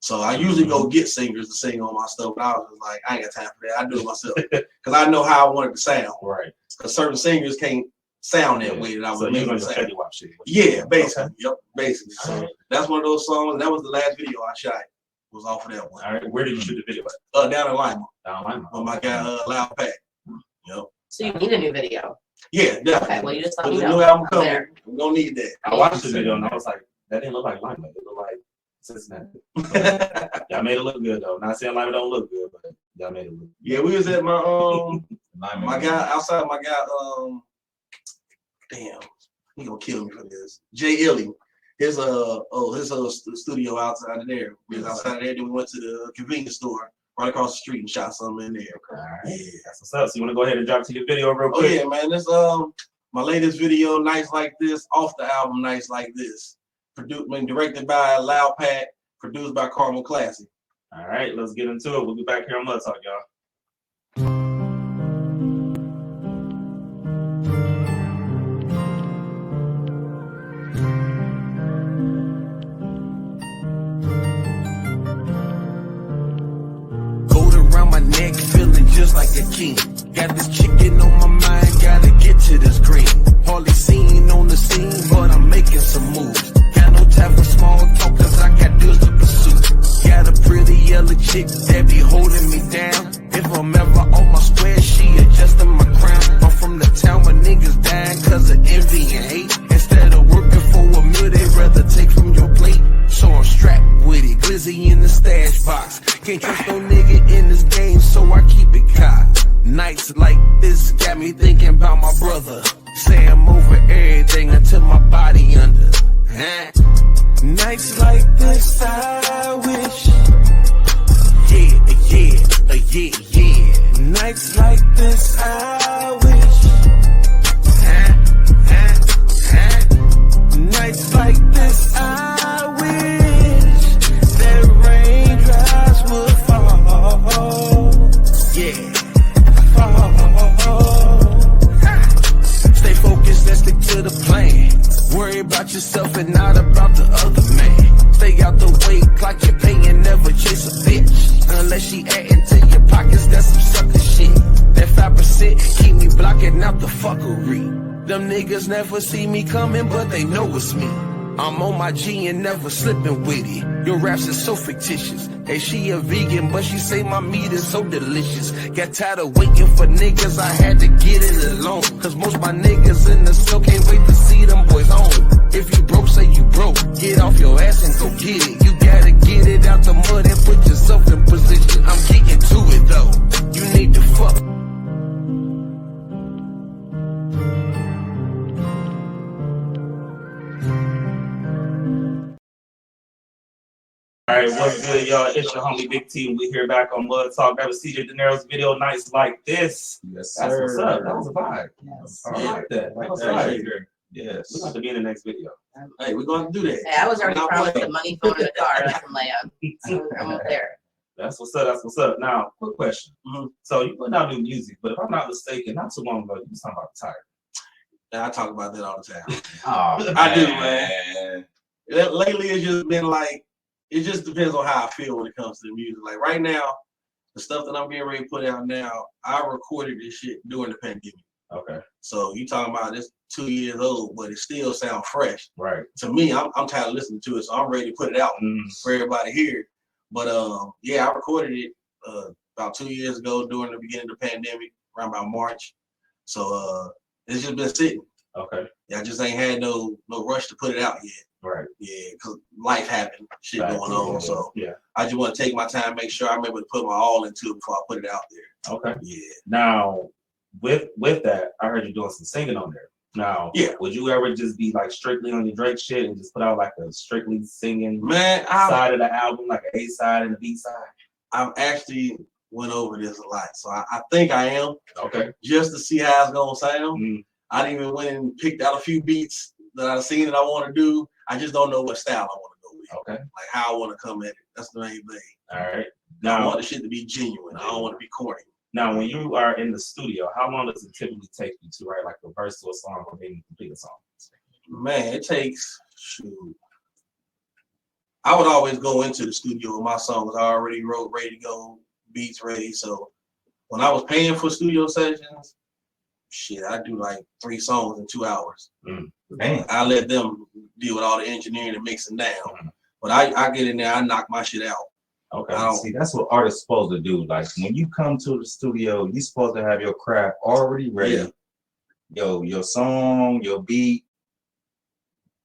So I usually go get singers to sing on my stuff, but I was just like, I ain't got time for that. I do it myself because I know how I want it to sound. Right. Because certain singers can't sound that way that I was making it sound. Shit. Yeah, basically. Okay. Yep, basically. So that's one of those songs. That was the last video I shot. Was off of that one. All right. Where did you shoot the video at? Down in Lima. Down in Lima. With my guy Loud Pack. Yep. So you need a new video. Yeah, definitely. Okay, well, you just let me the know. new album coming. We're gonna need that. I watched the video and I was like, that didn't look like Lima. It looked like Cincinnati. Y'all made it look good though. Not saying Lima don't look good, but y'all made it look good. Yeah, we was at my my guy outside. My guy damn, he gonna kill me for this. Jay Illy, his studio outside of there. We was outside of there. Then we went to the convenience store right across the street and shot something in there. All right. Yeah, that's what's up. So you want to go ahead and drop to your video real quick? Oh yeah, man. This my latest video, Nights Like This, off the album Nights Like This. Directed by Loud Pack, produced by Carmel Classic. All right, let's get into it. We'll be back here on Mud Talk, y'all. Neck feeling just like a king. Got this chicken on my mind, gotta get to this green. Hardly seen on the scene, but I'm making some moves. Got no time for small talk, cause I got deals to pursue. Got a pretty yellow chick that be holding me down. If I'm ever on my square, she adjusting my crown. I'm from the town where niggas dying cause of envy and hate. Instead of working for a meal, they rather take from your plate. So I'm strapped with it, glizzy in the stash box. Can't trust no nigga in this game, so I keep it cocked. Nights like this got me thinking about my brother. Say I'm over everything until my body under. Nights like this, I wish. Yeah. Nights like this, I wish. Nights like this, I wish that raindrops would fall. Yeah, fall. Stay focused and stick to the plan. Worry about yourself and not about the other man. Stay out the way, clock your pay and never chase a bitch. Unless she adding to your pockets, that's some sucker shit. That 5% keep me blocking out the fuckery. Them niggas never see me coming, but they know it's me. I'm on my G and never slipping with it. Your raps is so fictitious. Hey, she a vegan, but she say my meat is so delicious. Got tired of waiting for niggas, I had to get it alone. Cause most my niggas in the cell can't wait to see them boys home. If you broke, say you broke. Get off your ass and go get it. You gotta get it out the mud and put yourself in position. I'm getting to it though. You need to fuck. All right, what's good, y'all? It's your homie Big T. We here back on Mud Talk. That was CJay Dinero's video, Nights Like This. Yes, That's sir. what's up. That was a vibe. Yes. I like that. That was that. right. Yes. We're going to be in the next video. Hey, we're gonna do that. Hey, I was already promised a money phone in the car that I can lay on. So I'm up there. That's what's up. That's what's up. Now, quick question. Mm-hmm. So you put out new music, but if I'm not mistaken, not too long ago, you was talking about retiring. Yeah, I talk about that all the time. Oh, I do, man. lately it's just been like, it just depends on how I feel when it comes to the music. Like right now, the stuff that I'm getting ready to put out now, I recorded this shit during the pandemic. Okay. So you talking about this 2 years old, but it still sounds fresh. Right. To me, I'm tired of listening to it, so I'm ready to put it out for everybody to hear. But yeah, I recorded it about 2 years ago during the beginning of the pandemic, around about March. So it's just been sitting. Okay. Yeah, I just ain't had no rush to put it out yet. Right. Yeah, because life happened, shit Right. going on. So yeah, I just want to take my time, make sure I'm able to put my all into it before I put it out there. Okay. Yeah. Now, with that, I heard you doing some singing on there. Now, yeah, would you ever just be like strictly on your Drake shit and just put out like a strictly singing side of the album, like an A side and a B side? I've actually went over this a lot, so I think I am. Okay. Just to see how it's gonna sound. Mm-hmm. I even went and picked out a few beats that I've seen that I want to do. I just don't know what style I want to go with. Okay. Like how I want to come at it. That's the main thing. All right. Now I want the shit to be genuine. I don't want to be corny. Now, when you are in the studio, how long does it typically take you to write like a verse to a song or maybe complete a song? Man, it takes, shoot. I would always go into the studio with my songs I already wrote, ready to go, beats ready. So when I was paying for studio sessions, shit, I do like 3 songs in 2 hours. I let them deal with all the engineering and mixing down. But I get in there, I knock my shit out. Okay. See, that's what artists supposed to do. Like when you come to the studio, you're supposed to have your craft already ready. Yeah. Your song, your beat.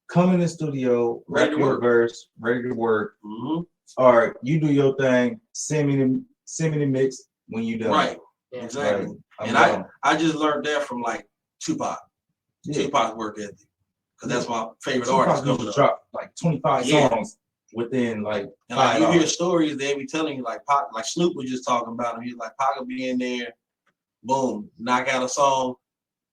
Come in the studio, rap your verse, ready to work. Mm-hmm. All right, you do your thing. Send me the mix when you done. Right. Yeah. Exactly. Right. And I just learned that from like Tupac. Yeah. Tupac's work ethic. Because that's my favorite artist. Tupac dropped like 25 songs within like 5 hours. You hear hours. stories, they be telling you like Pac, like Snoop was just talking about him. He's like, Pac will be in there, boom, knock out a song.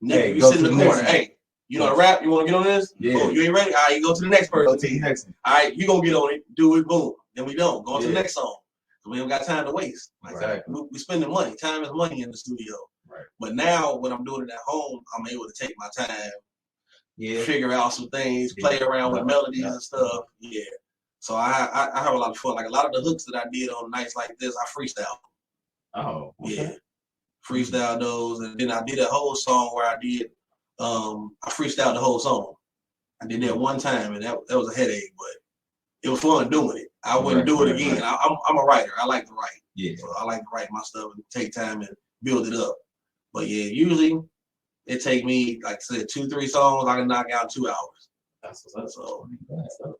Nigga, you sit in the corner. Hey, you know the rap? You want to get on this? Yeah. Boom, you ain't ready? All right, you go to the next person. Go to the next one. All right, you gonna get on it, do it, boom. Then we don't. Go on to the next song. So we don't got time to waste. Like, exactly. We spending money. Time is money in the studio. Right. But now when I'm doing it at home, I'm able to take my time, figure out some things, play around with melodies and stuff. Yeah. So I have a lot of fun. Like a lot of the hooks that I did on nights like this, I freestyle. Oh. Okay. Yeah. Freestyle those, and then I did a whole song where I did I freestyled the whole song. I did that one time, and that was a headache, but it was fun doing it. I wouldn't do it again. I'm a writer. I like to write. Yeah. So I like to write my stuff and take time and build it up. But yeah, usually it take me, like I said, 2-3 songs I can knock out in 2 hours. That's what's up. So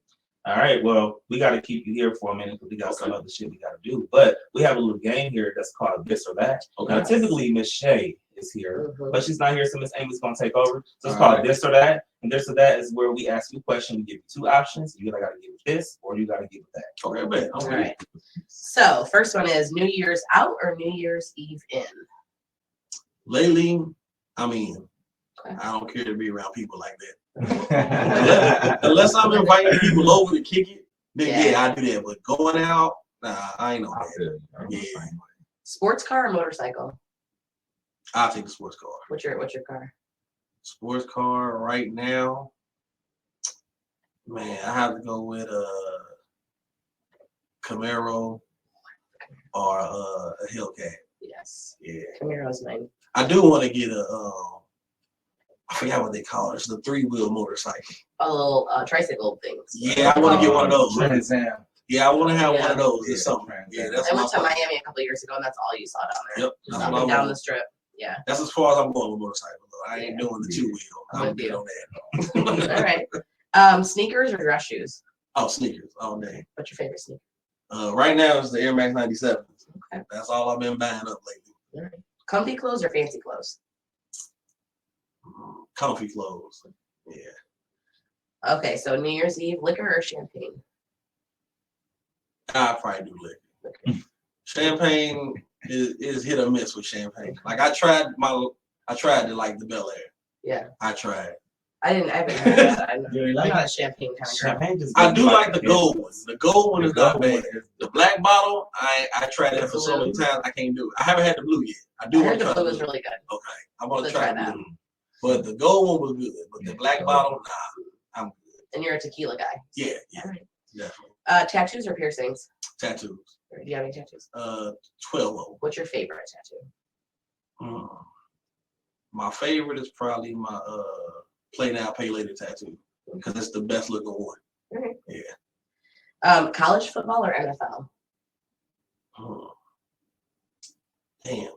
all right, well, we got to keep you here for a minute because we got some other shit we got to do. But we have a little game here that's called This or That. Okay. Now, typically, Miss Shay is here, but she's not here, so Miss Amy's going to take over. So it's called This or That. And This or That is where we ask you a question. We give you 2 options. You either got to give it this or you got to give it that. Okay, man. All right. So, first one is New Year's out or New Year's Eve in? Lately, I'm in. Okay. I don't care to be around people like that. Unless I'm inviting people over to kick it, then yeah, I do that. But going out, nah, I ain't no that. Yeah. Sports car or motorcycle? I'll take the sports car. What's your car? Sports car right now, man, I have to go with a Camaro or a Hellcat. Yes. Yeah. Camaro's mine. I do want to get a I forgot what they call it. It's the 3-wheel motorcycle. A little tricycle things. Yeah, I want to get one of those. Trans Am. Yeah, I want to have one of those this summer. Yeah, that's. I went to Miami a couple of years ago, and that's all you saw down there. Yep. Just up and down the strip. Yeah. That's as far as I'm going with motorcycle. Though. I ain't doing the 2-wheel. I'm good on that. All right. Sneakers or dress shoes? Oh, sneakers all day. What's your favorite sneaker? Right now it's the Air Max 97. Okay. That's all I've been buying up lately. All right. Comfy clothes or fancy clothes? Comfy clothes. Yeah. Okay, so New Year's Eve, liquor or champagne? I probably do liquor. Champagne is hit or miss with champagne. Like I tried to like the Bel Air. Yeah. I tried. I haven't had that. I'm not a champagne kind of girl. I do like the gold one. The gold one is not bad. The black bottle, I tried that for so many times I can't do it. I haven't had the blue yet. I heard the blue was really good. Okay. I want to try that. But the gold one was good. But the black bottle, nah. I'm good. And you're a tequila guy. Yeah, All right. definitely. Tattoos or piercings? Tattoos. Do you have any tattoos? 12 of them. What's your favorite tattoo? My favorite is probably my play now, pay later tattoo because it's the best looking one. Okay. Yeah. College football or NFL? Damn.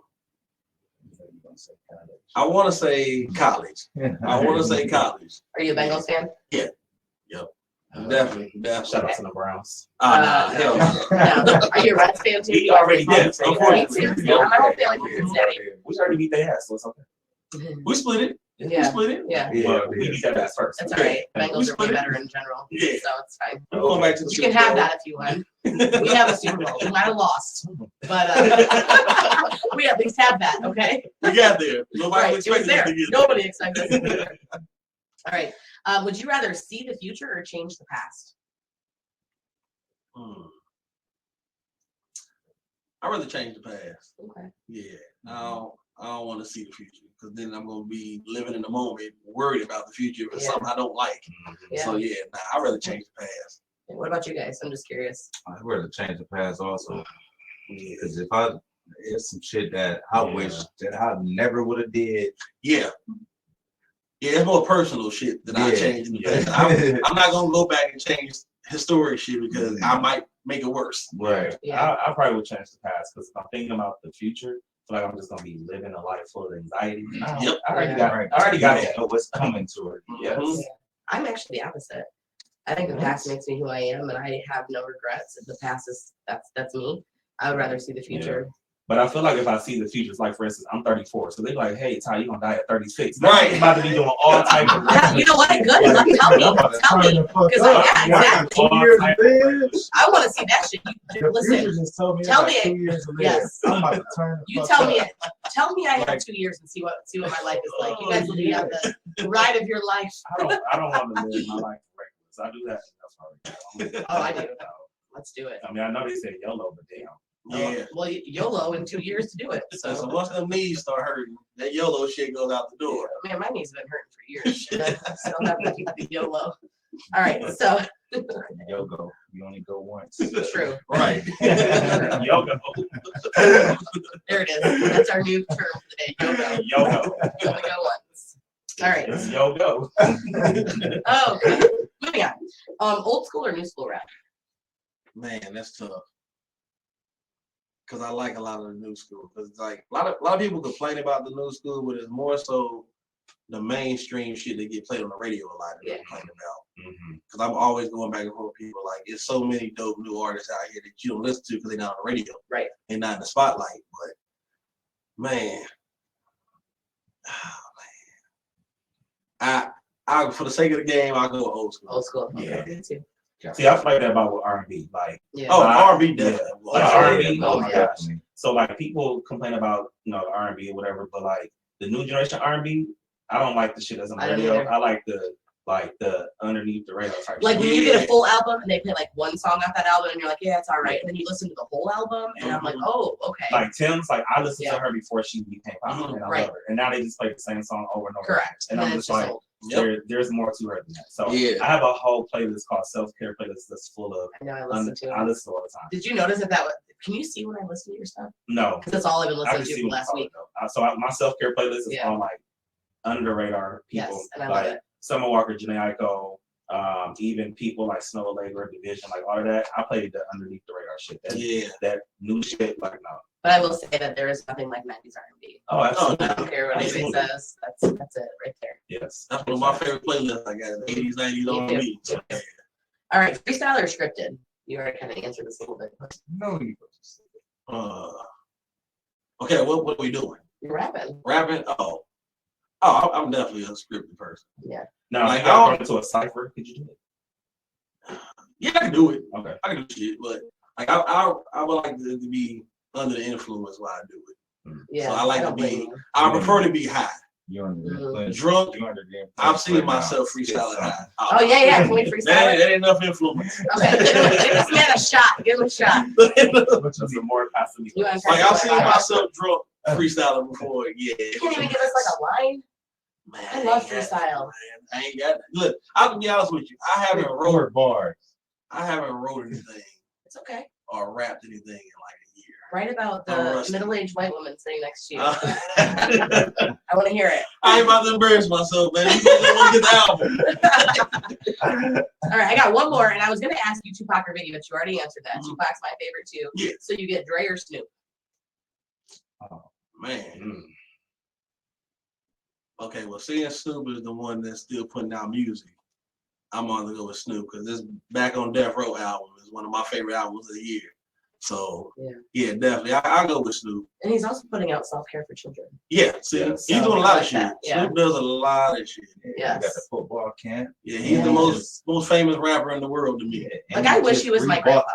I want to say college. I want to say college. Are you a Bengals fan? Definitely. Shout out to the Browns. Hell no. No. Are you a Reds fan too? He already did. Unfortunately. Yeah, my whole family from Cincinnati. We already beat their ass, so it's okay. We split it. We Yeah. split it. Yeah. Well, we beat that ass first. That's all right. Bengals are way split it. better in general. Yeah. So it's fine. We're going back to the You can Super have Bowl. that if you want. We have a Super Bowl. We might have lost, but we at least have that, okay? We got there. Nobody Right, it was expected us there. to get Nobody expected us to get there. All right. Would you rather see the future or change the past? I'd rather change the past. Okay. Yeah. I don't want to see the future because then I'm going to be living in the moment, worried about the future if it's Yeah. something I don't like. Yeah. So yeah, I'd rather change the past. What about you guys? I'm just curious. I'd rather change the past also. Yeah. Because it's some shit that I wish that I never would have did. Yeah. Yeah, it's more personal shit that I Yeah. changed in the Yeah. past. I'm not gonna go back and change historic shit because I might make it worse. Right. Yeah. I probably would change the past because if I'm thinking about the future, I feel like I'm just gonna be living a life full of anxiety. Yep. I already Yeah. got it. I already got it. Know what's coming to it. Yes. Mhm. I'm actually the opposite. I think the past makes me who I am, and I have no regrets. If the past is that's me, I would rather see the future. But I feel like if I see the future, it's like for instance, I'm 34, so they're like, "Hey, Ty, you gonna die at 36?" Right. I'm about to be doing all type of. Yeah, you know what? Good. Tell me. Tell me. Because yeah, exactly. All type of- I want to see that shit. You, listen. Tell me it. Yes. I'm about to turn the You fuck tell up. me it. Tell me I have 2 years and see what my life is like. You guys will be on the ride of your life. I don't want to live my life reckless. I do that enough already. Oh, I do. Let's do it. I mean, I know they said YOLO, but damn. Yeah. Well, YOLO in 2 years to do it. So So, once them knees start hurting, that YOLO shit goes out the door. man, my knees have been hurting for years. And I still haven't keep the YOLO. All right. So, Yo-go. You only go once. true. Right. Yoga. There it is. That's our new term for the day. YOLO. Yoga. Only go once. All right. It's yoga. Oh, moving on. Old school or new school rap? Man, that's tough. Cause I like a lot of the new school. Cause like a lot of people complain about the new school, but it's more so the mainstream shit that get played on the radio a lot. That they complain about. Cause I'm always going back and forth with people like it's so many dope new artists out here that you don't listen to because they're not on the radio. Right. They're not in the spotlight. But man, I for the sake of the game, I'll go old school. Old school. Yeah. Okay, me too. See, I feel like that about with R&B. Like, Yeah. Oh, Like, R&B definitely. like Yeah. R&B. Oh, Oh my yeah. gosh. So like people complain about R&B or whatever, but like the new generation R&B, I don't like the shit that's on the I don't radio. either. I like the underneath the radar type. Like shit. when you get a full album and they play like one song off that album and you're like, yeah, it's all right. And then you listen to the whole album and I'm like, oh, okay. Like Tim's, like I listened Yeah. to her before she became popular, and I Right. love her. And now they just play the same song over and over. Correct. And then I'm it's just like, old. there's more to her than that. So Yeah. I have a whole playlist called self-care playlist that's full of. I know I listen to I it. listen all the time. Did you notice that was, can you see when I listen to your stuff? No, Because that's all I've been I listening can to see for what last week. my self-care playlist is Yeah. on like under the radar people. Yes, and I like love it. Summer Walker, Janae Aiko, even people like Snow Allegra, Division, like all of that. I played the underneath the radar shit. That new shit, like no. But I will say that there is nothing like 90s R&B. Oh, absolutely. I don't care what anybody Absolutely. says. That's it right there. Yes. That's one of my favorite playlists. I got 80s, 90s on Me me. too. All right, freestyle or scripted? You already kind of answered this a little bit. No, you Okay, what are we doing? You're rapping. Rapping? Oh, I'm definitely a scripted person. Yeah. Now, Like, if you got into a cipher, could you do it? Yeah, I can do it. Okay. I can do shit, but like I would like to be under the influence while I do it. Yeah. So I like to don't be- blame you. I prefer to be high. You're under the Mm. influence. Drunk, You're under the influence I've seen right now. myself freestyling high. Oh, yeah. Can we freestyle That it? ain't enough influence. Okay. Give this man a shot. Give him a shot. Which is a more passive. You want to Like try I've seen to- myself drunk freestyling before. Yeah. You can't even give us like a line. Man, I love freestyle. I ain't got it. Look, I'll be honest with you. I haven't wrote bars. anything It's okay. or rapped anything in like a year. Write about the middle-aged white woman sitting next to you. I I want to hear it. ain't about to embarrass myself, man. You want to get the album. All right, I got one more, and I was going to ask you Tupac or Biggie, but you already answered that. Tupac's my favorite too. Yeah. So you get Dre or Snoop? Oh, man. Okay, well, seeing Snoop is the one that's still putting out music, I'm on to go with Snoop because this Back on Death Row album is one of my favorite albums of the year. So, yeah definitely. I'll go with Snoop. And he's also putting out Self-Care for Children. Yeah, see, he's doing a lot of shit. Yeah. Snoop does a lot of shit. Yes. You got the football camp. Yeah, he's the most famous rapper in the world to me. Like, I wish he was my grandpa.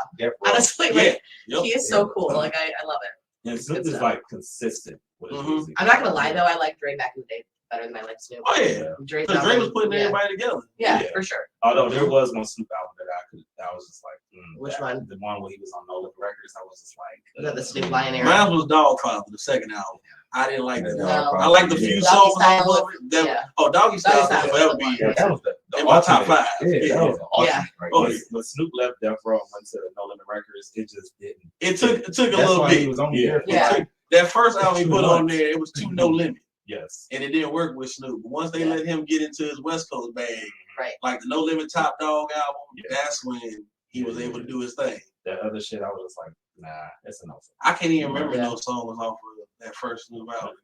Honestly, like, Yep. he is so cool. Like, I love it. And Snoop is like consistent with his music. I'm not going to lie, though. I like Dre back in the day better than I like Snoop. Oh, yeah. Dre was putting everybody together. Yeah, for sure. Although there was one Snoop album that I was just like, which one? The one where he was on No Limit Records. I was just like, was that the Snoop Lion era? Mine was Dogfather, the second album. I didn't like that. No. I like the few songs off of it. Oh, Doggy Style will forever be that was in my top 5. Yeah, that was awesome. Yeah. Right? When Snoop left Death Row and went to No Limit Records, it just didn't. It took a little bit. He was on there. That first album he put on there, it was too No Limit. Yes. And it didn't work with Snoop. Once they let him get into his West Coast bag, right, like the No Limit Top Dog album, that's when he was able to do his thing. That other shit, I was just like, nah, that's enough. I can't even remember those songs off of that first Snoop album.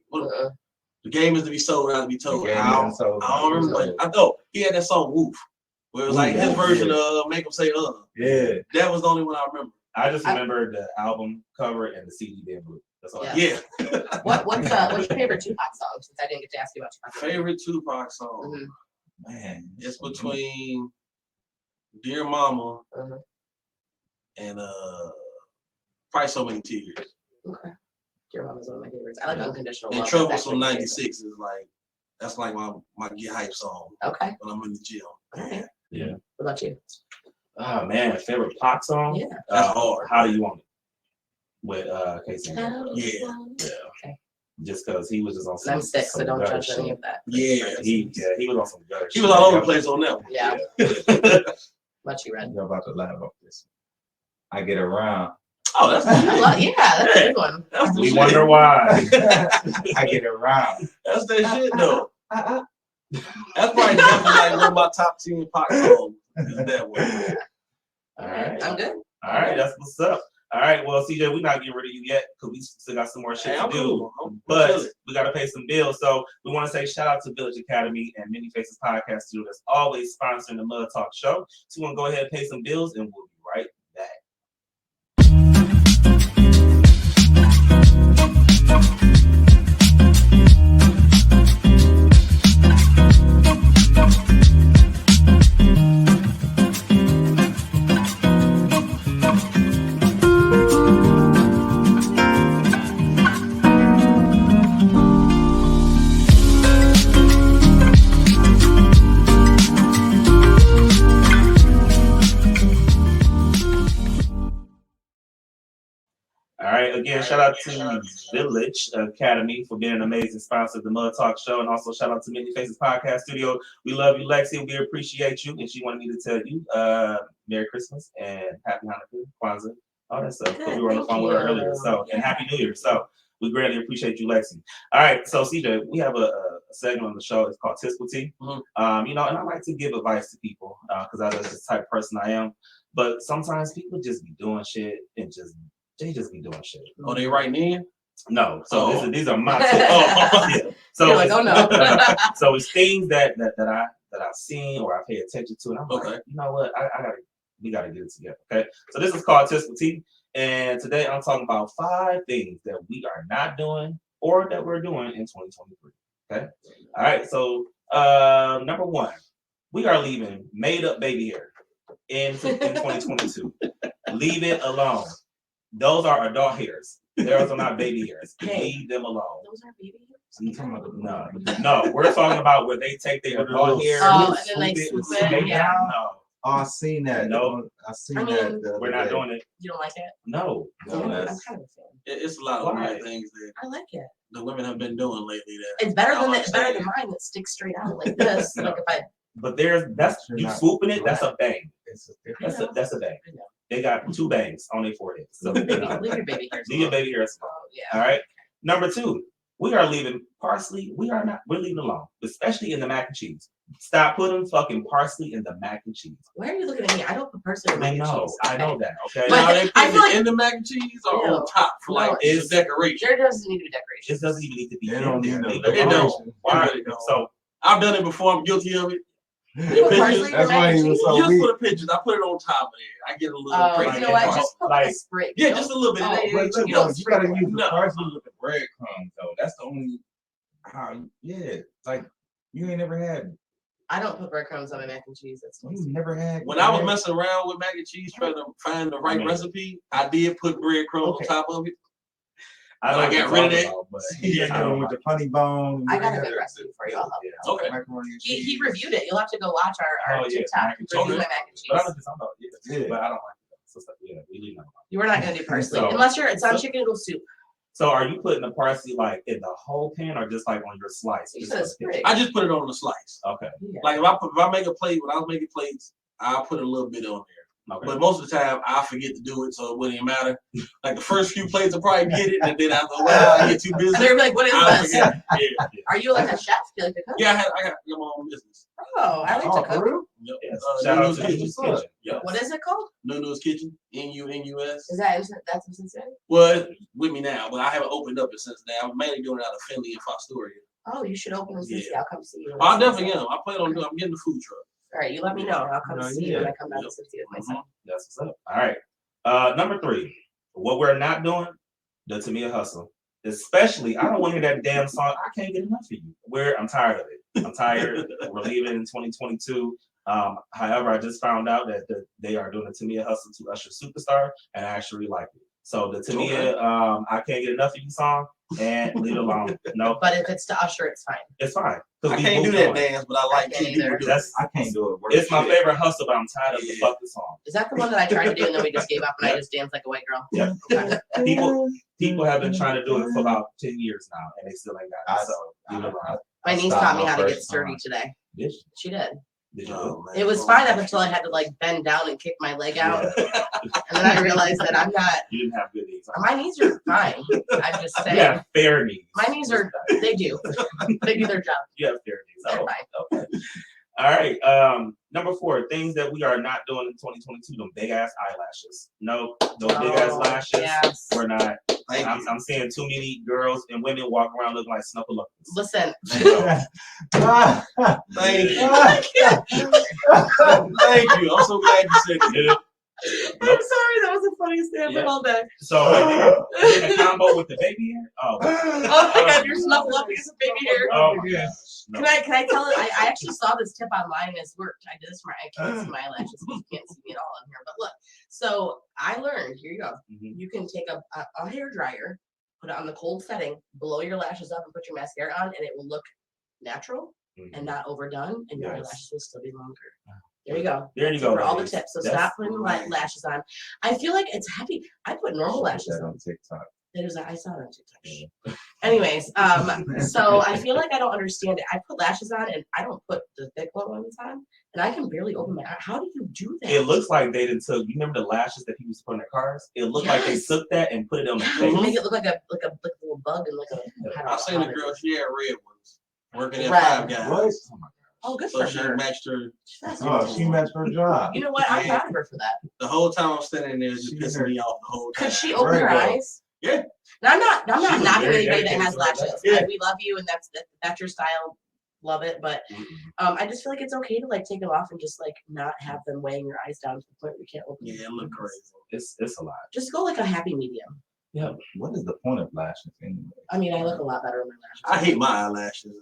The game is to be sold, not to be told. I don't remember. I know he had that song Woof, where it was like his version of Make 'Em Say Yeah. That was the only one I remember. I just remember the album cover and the CD being blue. That's all. Yeah. What's your favorite Tupac song? Since I didn't get to ask you about Tupac. Favorite Tupac song? Man, it's between Dear Mama and probably So Many Tears. Okay. Dear Mama's one of my favorites. I like Unconditional Love. And Troublesome 96 is like, that's like my get hype song. Okay. When I'm in the gym. All right. Yeah. What about you? Oh man, favorite Pac song? Yeah. That's hard. How Do You Want It? With Casey. Yeah. Okay. Just because he was just on some. I'm sick, so don't judge any of that. Yeah. He was on some gutter. He was all over the place on that one. Yeah. What you read? You're about to laugh off this. I Get Around. Oh, that's that's a good one. We wonder why. I Get Around. That's that shit though. That's probably definitely like one of my top 10 Pac songs. Is that one? All right. I'm good. All right, that's what's up. All right, well, CJ, we're not getting rid of you yet because we still got some more shit to do. But we got to pay some bills. So we want to say shout out to Village Academy and Many Faces Podcast Studio that's always sponsoring the Mud Talk Show. So we're going to go ahead and pay some bills and we'll be right back. Again, shout out to Village Academy for being an amazing sponsor of the Mud Talk Show, and also shout out to Many Faces Podcast Studio. We love you, Lexi. We appreciate you, and she wanted me to tell you Merry Christmas and Happy Hanukkah, Kwanzaa, all that stuff. Because we were on the phone with her earlier, so and Happy New Year. So we greatly appreciate you, Lexi. All right, so CJ, we have a segment on the show. It's called Tisk with Tea. And I like to give advice to people because that's the type of person I am. But sometimes people just be doing shit and they just be doing shit. Oh, they writing in? No. So these are my tips. So you're like, oh no. So it's things that I've seen or I pay attention to, and I'm like, you know what? We gotta get it together. Okay. So this is called Tisk with Tea, and today I'm talking about 5 things that we are not doing or that we're doing in 2023. Okay. All right. So number 1, we are leaving made up baby hair in 2022. Leave it alone. Those are adult hairs. Those are not baby hairs. Leave them alone. Those are baby hairs? No, we're talking about where they take their adult hair, and then they swoop it. down. No, Oh, I seen that. No, I seen I mean, that. we're not doing it. You don't like it? No. I'm kind that's- of a fan. It's a lot of weird things that I like it. the women have been doing lately. That It's better I than don't better than understand. mine that sticks straight out like this. No. Like if I But that's You're you not swooping it. That's a bang. It's a different. That's a bang. I know. They got 2 bangs on their forehead. So leave your baby hairs leave your alone. baby hairs alone. Oh, yeah. All right. Number 2, we are leaving parsley. We're leaving alone, especially in the mac and cheese. Stop putting fucking parsley in the mac and cheese. Why are you looking at me? I don't put parsley in mac and cheese. I know that. Okay. But Now they put I feel it like- in the mac and cheese or No. on top for like No, it's decoration. There doesn't need to be decoration. It doesn't even need to be They in don't there. need no Leave It alone. don't. Why? It really don't. So I've done it before. I'm guilty of it. You put parsley in your That's mac why and he was cheese? so Just weak. for the pictures, I put it on top of there. I get a little Oh, crazy. you know what? Like- Just put like a like- sprig. Yeah, Don't- just a little bit. Oh, It ain't- But ain't look, too though, much. you gotta use the No. parsley with the breadcrumbs though. That's the only how. Yeah, like you ain't never had. I don't put breadcrumbs on my mac and cheese. That's You never had. When I was messing around with mac and cheese trying to find the right recipe, I did put breadcrumbs Okay. on top of it. I I got rid of that. But Yeah, I don't with like the funny bone. I got a good recipe for you. I'll help you. Yeah. Okay. Macaroni and He cheese. reviewed it. You'll have to go watch our Oh, yeah, TikTok. mac and Review cheese. my mac and But I'm cheese. just talking about Yeah. but I don't like that. So yeah, we leave that alone. You were not gonna do parsley So- unless it's on chicken noodle soup. So are you putting the parsley like in the whole pan or just like on your slice? You Just said a like- sprig. I just put it on the slice. Okay. Yeah. Like if I make a plate, when I was making plates, I put a little bit on there. Okay. But most of the time, I forget to do it, so it wouldn't even matter. Like the first few plates, I'll probably get it, and then after a while, I get too busy. And they're like, "What is I this? forget. Yeah. Are you like a chef? Do you like to cook?" Yeah, I got my own business. Oh, I like Oh, to for cook. real? Yep. Yes. Shout out Nunu's to Kitchen. Nunu's Kitchen. Yep. What is it called? Nunu's Kitchen. N-U-N-U-S. Is that's in Cincinnati? Well, it's with me now, but I haven't opened up it since now. I'm mainly doing it out of Finley and Fostoria. Oh, you should open in Cincinnati. I'll come see you. Oh, I definitely am. I plan on doing. I'm getting the food truck. All right, you let me know. I'll come No, see you yeah. when I come down to Cincinnati with my son. That's what's up. All right. Number 3. What we're not doing, the Tamia hustle. Especially, I don't want to hear that damn song. I can't get enough of you. I'm tired of it. I'm tired. We're leaving in 2022. However, I just found out that they are doing a Tamia hustle to Usher Superstar, and I actually like it. So the Tamia, I can't get enough of you song, and leave it alone. No, But if it's to Usher, it's fine. it's fine. 'Cause I we can't do moved that on. dance, but I like can't two people either. do it. That's I can't do it. it's my favorite hustle, but I'm tired of the Yeah. fucking song. Is that the one that I tried to do and then we just gave up and I Yeah. just danced like a white girl? Yeah. Okay. People have been trying to do it for about 10 years now, and they still ain't got it. So leave it alone. My niece stopped taught me my how to get first sturdy time. today. Did you? She did. Did you? Oh, man. It was fine up until I had to like bend down and kick my leg out. Yeah. And then I realized that I'm not, You didn't have good knees. my knees are fine. I'm just saying. You have fair knees. My knees are, they do. They do their job. You have fair knees. They're Oh, fine. okay. All right. Number 4, things that we are not doing in 2022. Them big ass eyelashes. No, those big ass Oh, lashes. yes. We're not. Thank you. I'm seeing too many girls and women walk around looking like snuffleupagus. Listen, Thank you. Thank you. I'm so glad you said it. I'm sorry, that was the funniest thing I've Yeah. heard all day. So in a combo with the baby hair. Oh. Oh my god, you're snuffleupagus with baby hair. Oh my gosh. No. Can I tell it? I actually saw this tip online and it's worked. I did this for I can't see my eyelashes because you can't see me at all in here. But look, so I learned, here you go. Mhm. You can take a hair dryer, put it on the cold setting, blow your lashes up and put your mascara on, and it will look natural Mhm. and not overdone, and your Nice. eyelashes will still be longer. There you go. There you So go. for all the ladies. tips. So That's stop putting the lashes on. I feel like it's heavy. I put normal lashes That on. on TikTok. I saw it on TikTok. Anyways, so I feel like I don't understand it. I put lashes on and I don't put the thick one on on, and I can barely open my eye. How do you do that? It looks like they didn't took. You remember the lashes that people used to put on their cars? It looked like they Yes. took that and put it on their Yeah, face. you make it look like a little bug and like a. I don't know I seen how a they girl, do she had red ones. Working at Red. Five Guys. What? Oh, good So for she her. matched her. That's Oh, good. she matched her job. You know what? I'm Yeah. proud of her for that. The whole time I'm standing there, just She pissing hurt. me off the whole time. Could she open Very her good. eyes? Yeah. Now, I'm not She was knocking very anybody that dedicated has to her lashes. job. Yeah. We love you, and that's your style. Love it, but I just feel like it's okay to like take them off and just like not have them weighing your eyes down to the point where you can't open. Yeah, it looked crazy. It's a lot. Just go like a happy medium. Yeah. What is the point of lashes anyway? I mean, I look a lot better with my lashes. I hate my eyelashes.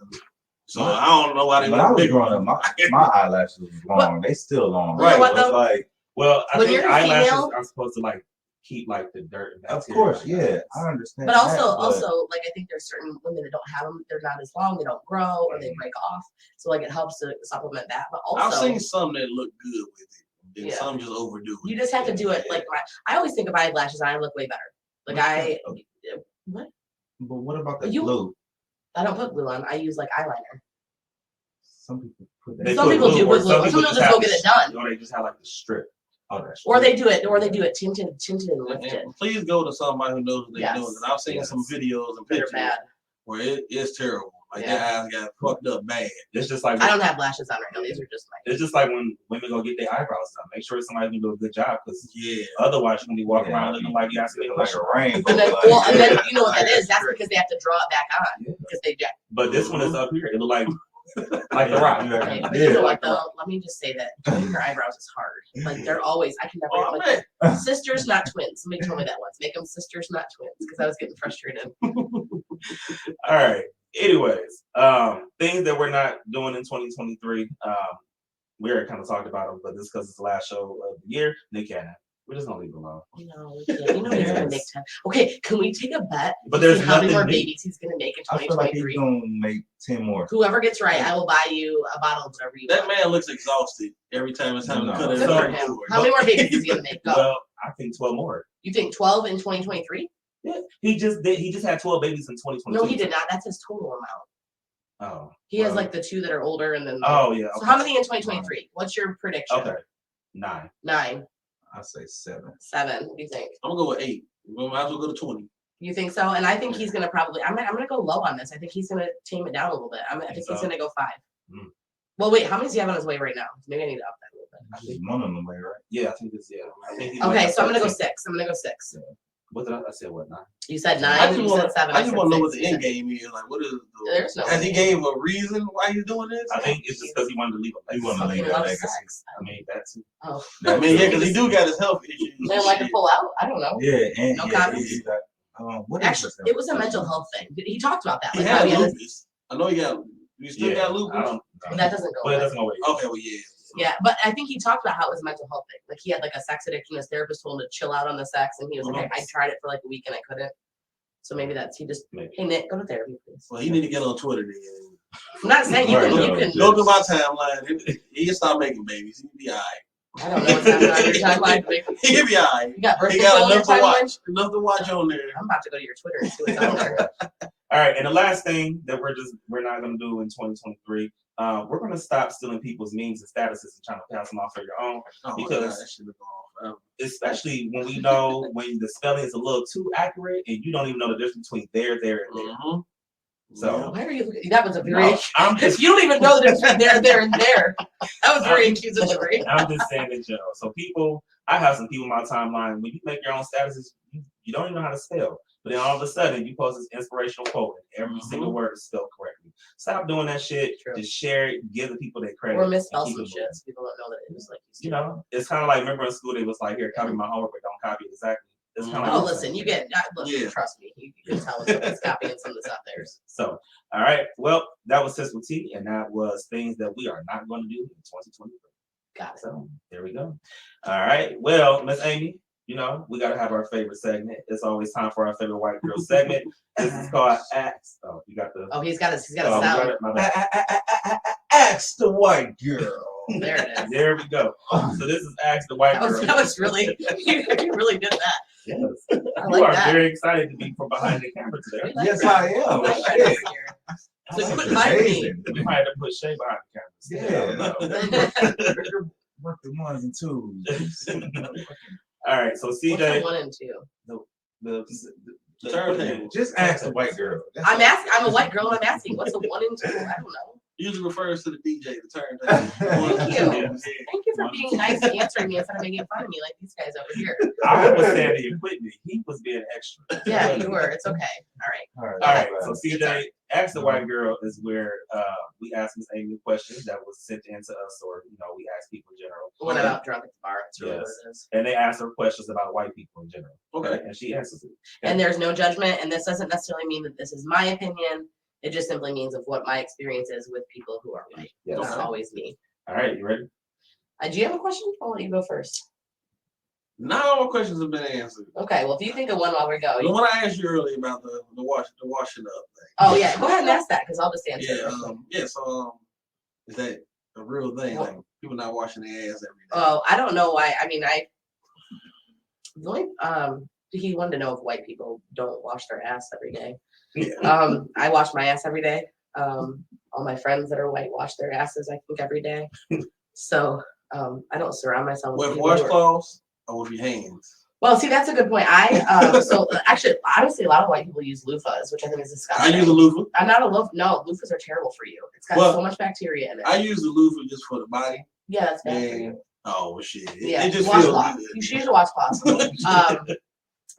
So I don't know why they When I look was big. growing up, my eyelashes was long. They still long. You know what, But it's though? like, Well, I When think you're a eyelashes female- are supposed to like keep like the dirt. And of bacteria course, out of your yeah, eyes. I understand. But that, also, like I think there's certain women that don't have them. They're not as long. They don't grow or they break off. So like it helps to supplement that. But I've also, seen some that look good with it. and some just overdo it. You just have to do it. Like I always think if I had lashes on, I look way better. Like what? But what about the You- glue? I don't put glue on. I use like eyeliner. Some people put They that. Some put people glue, do or put glue. Some people just have go get it done. Or they just have like the strip. Oh, that's Or they do it tinted and lifted. And please go to somebody who knows what they're Yes. doing. And I've seen some videos and They're pictures bad. where it is terrible. Like Yeah. their eyes got fucked up bad. It's just like I don't have lashes on right now. These are just my. it's just like when women go get their eyebrows done. Make sure somebody can do a good job, because Yeah. otherwise you're gonna be walking around looking like you actually like a rainbow. And then, like- well, and then you know what that is? That's because they have to draw it back on because they. But this one is up here. It look like the rock. Okay, but Yeah, you know like what though? Let me just say that doing your eyebrows is hard. Like they're always. I can never. Oh, Like, man. sisters, not twins. Somebody told me that once. Make them sisters, not twins, because I was getting frustrated. All right. Anyways, things that we're not doing in 2023. We already kind of talked about them, but this is because it's the last show of the year. Nick Cannon. We're just gonna leave it alone. No, we can't. You know he's gonna make 10. Okay, can we take a bet? But there's See how many nothing more new. babies he's gonna make in I feel like he's 2023. gonna make 10 more. Whoever gets right, I will buy you a bottle of whatever you That want. man looks exhausted every time it's time to No. cut his Good for hair. him. How many more babies is he gonna make? Go. Well, I think 12 more. You think 12 in 2023? Yeah, he just did. He just had 12 babies in 2022. No, he did not. That's his total amount. Oh, He has well, like the two that are older and then. Oh yeah. So Okay. how many in 2023? What's your prediction? Okay. 9. 9, I say 7. 7. What do you think? I'm gonna go with 8. We might as well go to 20. You think so? And I think he's gonna probably. I'm gonna go low on this. I think he's gonna tame it down a little bit. I think he's so? gonna go 5. Mm. Well, wait. How many does he have on his way right now? Maybe I need to up that a little bit. Just one on the way, right? Yeah, I think it's I think he's Okay, like so I'm gonna go 13. 6. I'm gonna go 6. What did I said? What 9? You said I 9. just You want said 7. I just said want to know what 6. the You end said- game is. Like, what is There's no. has he gave a reason why he's doing this? I think it's just because he wanted to leave a He legacy. wanted to leave Fucking that love legacy. sex. I mean, that's Oh, I mean, yeah, because he do got his health issues. they don't like to pull out. I don't know. Yeah, and No yeah, comments? he got, what is Actually, this? it was a mental health thing. He talked about that. He Like how had he had this, lupus. I know he got. You still got I lupus? don't. but that doesn't go But it away. doesn't go away. Okay, well, yeah. Yeah, but I think he talked about how it was a mental health thing. Like he had like a sex addiction. His therapist told him to chill out on the sex, and he was like, I tried it for like a week and I couldn't. So maybe that's he just. Maybe. Hey Nick, go to therapy, please. Well, he need to get on Twitter then. I'm not saying you Right, can. You no. can. Go to my timeline. He'll stop making babies. He'll be all right. I don't know what's happening on your timeline. He'll be all right. You got He birthdays got on your enough to timeline. watch. Enough to watch on there. I'm about to go to your Twitter and see what's on there. All right, and the last thing that we're not gonna do in 2023, we're gonna stop stealing people's memes and statuses and trying to pass them off for your own, Oh, my Because- God, that shit is gone forever. especially when we know when the spelling is a little too accurate and you don't even know the difference between there, and there. Mhm. So Why are you looking? That was a very. no, I'm just You don't even know the difference between there, and there. That was very accusatory. I'm just saying in general. So people, I have some people in my timeline. When you make your own statuses, you don't even know how to spell. But then all of a sudden, you post this inspirational quote, and every single word is spelled correctly. Stop doing that shit. True. Just share it. Give the people their credit. Or misspell and keep some it shit. moving. So people don't know that it was like You know, it's kind of like, remember in school, they was like, here, copy my homework, but don't copy it exactly. It's kind of like Oh, the listen, same you thing. get. Look, Yeah. trust me, you can tell when somebody's copying something that's not theirs. So, all right. Well, that was Sis with T, and that was things that we are not going to do in 2023. Got it. So there we go. All right. Well, Miss Amy, you know, we got to have our favorite segment. It's always time for our favorite white girl segment. This is called Ask. Oh, you got the. Oh, he's got a we sound. got it. My bad. Ask the white girl. There it is. There we go. So this is Ask the White Girl. That was really. You really did that. Yes. I You like are that. very excited to be from behind the camera today. Like Yes, that. I am. Like that Shit. here. So That's quit hiding me. amazing. We might have to put Shay behind the camera. Yeah. Work the ones and twos. All right. So What's the CJ, 1 and 2? the Turntable. Just ask the white girl. That's I'm all. asking. I'm a white girl. And I'm asking. What's the 1 and 2? I don't know. Usually refers to the DJ, the turntable. Thank you. Yeah. Thank you for being nice and answering me instead of making fun of me like these guys over here. I was saying the equipment. He was being extra. Yeah, you were. It's okay. All right. All right, so CJ, Ask the White Girl is where we ask Miss Amy a question that was sent in to us, or we ask people in general. When I'm out drunk at the bar, that's really Yes. what it is. And they ask her questions about white people in general. Okay. And she answers it. And there's no judgment, and this doesn't necessarily mean that this is my opinion. It just simply means of what my experience is with people who are white. Yes. It's not always me. All right, you ready? Do you have a question? I'll let you go first. Now all my questions have been answered. Okay, well, if you think of one while we go. The one I asked you earlier about the washing up thing. Oh, yeah, go ahead and ask that, because I'll just answer it. Yeah, so is that a real thing. Like people not washing their ass every day. Oh, I don't know why. I mean, he wanted to know if white people don't wash their ass every day. Yeah. I wash my ass every day. All my friends that are white wash their asses, I think, every day. So I don't surround myself with With people washcloths or with your hands? Well, see, that's a good point. So actually, honestly, a lot of white people use loofahs, which I think is disgusting. I use a loofah. I'm not a loofah. No, loofahs are terrible for you. It's got so much bacteria in it. I use the loofah just for the body. Yeah, that's bad for you. Oh, well, shit. Yeah, It just washcloth. feels good. You should use a washcloth.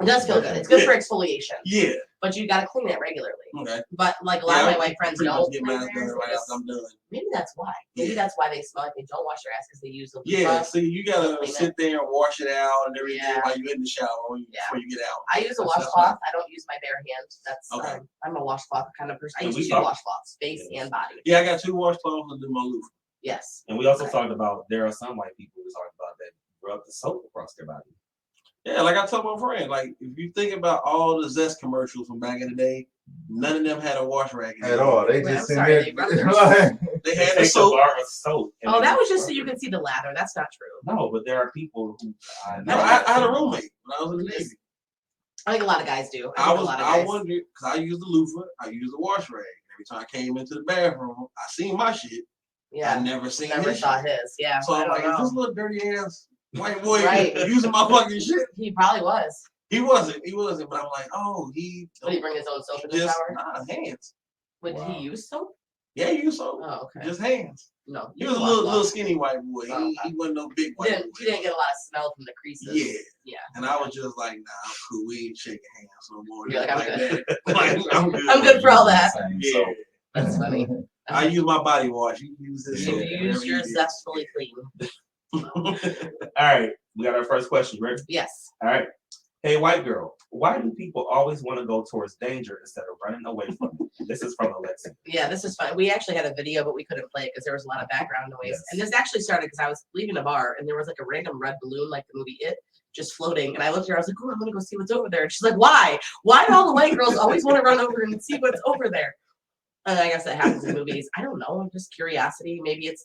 It does feel good. It's good for exfoliation. Yeah. But you got to clean it regularly. Okay. But like a lot of my white friends don't. Get mine done right after I'm done. Maybe that's why. Maybe that's why they smell like they don't wash their ass because they use the Yeah, so you gotta sit there and wash it out and everything while you're in the shower before you get out. I use a washcloth. I don't use my bare hands. That's okay. I'm a washcloth kind of person. I use 2 washcloths, face and body. Yeah, I got 2 washcloths and do my loofah. Yes. And we also talked about there are some white people who talked about that rub the soap across their body. Yeah, like I told my friend, like if you think about all the Zest commercials from back in the day, none of them had a wash rag at all. They just they had the soap. Bar of soap. Oh, that was just so you could see the lather. That's not true. No, but there are people who. I had a roommate when I was in the Navy. I think a lot of guys do. I wondered because I used the loofah, I used the wash rag. Every time I came into the bathroom, I seen my shit. Yeah, I never seen his. Yeah. So I'm like, is this little dirty ass white boy using my fucking shit? He probably was. He wasn't, but I'm like, oh, Would he bring his own soap in the shower? Nah, hands. Did he use soap? Yeah, he used soap. Oh, okay. Just hands. No. He was a little skinny white boy. He wasn't no big white boy. He didn't get a lot of smell from the creases. Yeah. Yeah. And I was just like, nah, I'm cool. We ain't shaking hands no more. You're like, I'm good. I'm good. I'm good for all that. Yeah. That's funny. I use my body wash. You use this. You use your zestfully clean. All right. We got our first question. Ready? Yes. All right. Hey, white girl, why do people always want to go towards danger instead of running away from it? This is from Alexa. Yeah, this is fun. We actually had a video, but we couldn't play it because there was a lot of background noise. Yes. And this actually started because I was leaving a bar and there was like a random red balloon, like the movie It, just floating. And I looked at her, I was like, oh, I'm going to go see what's over there. And she's like, why? Why do all the white girls always want to run over and see what's over there? And I guess that happens in movies. I don't know. Just curiosity. Maybe it's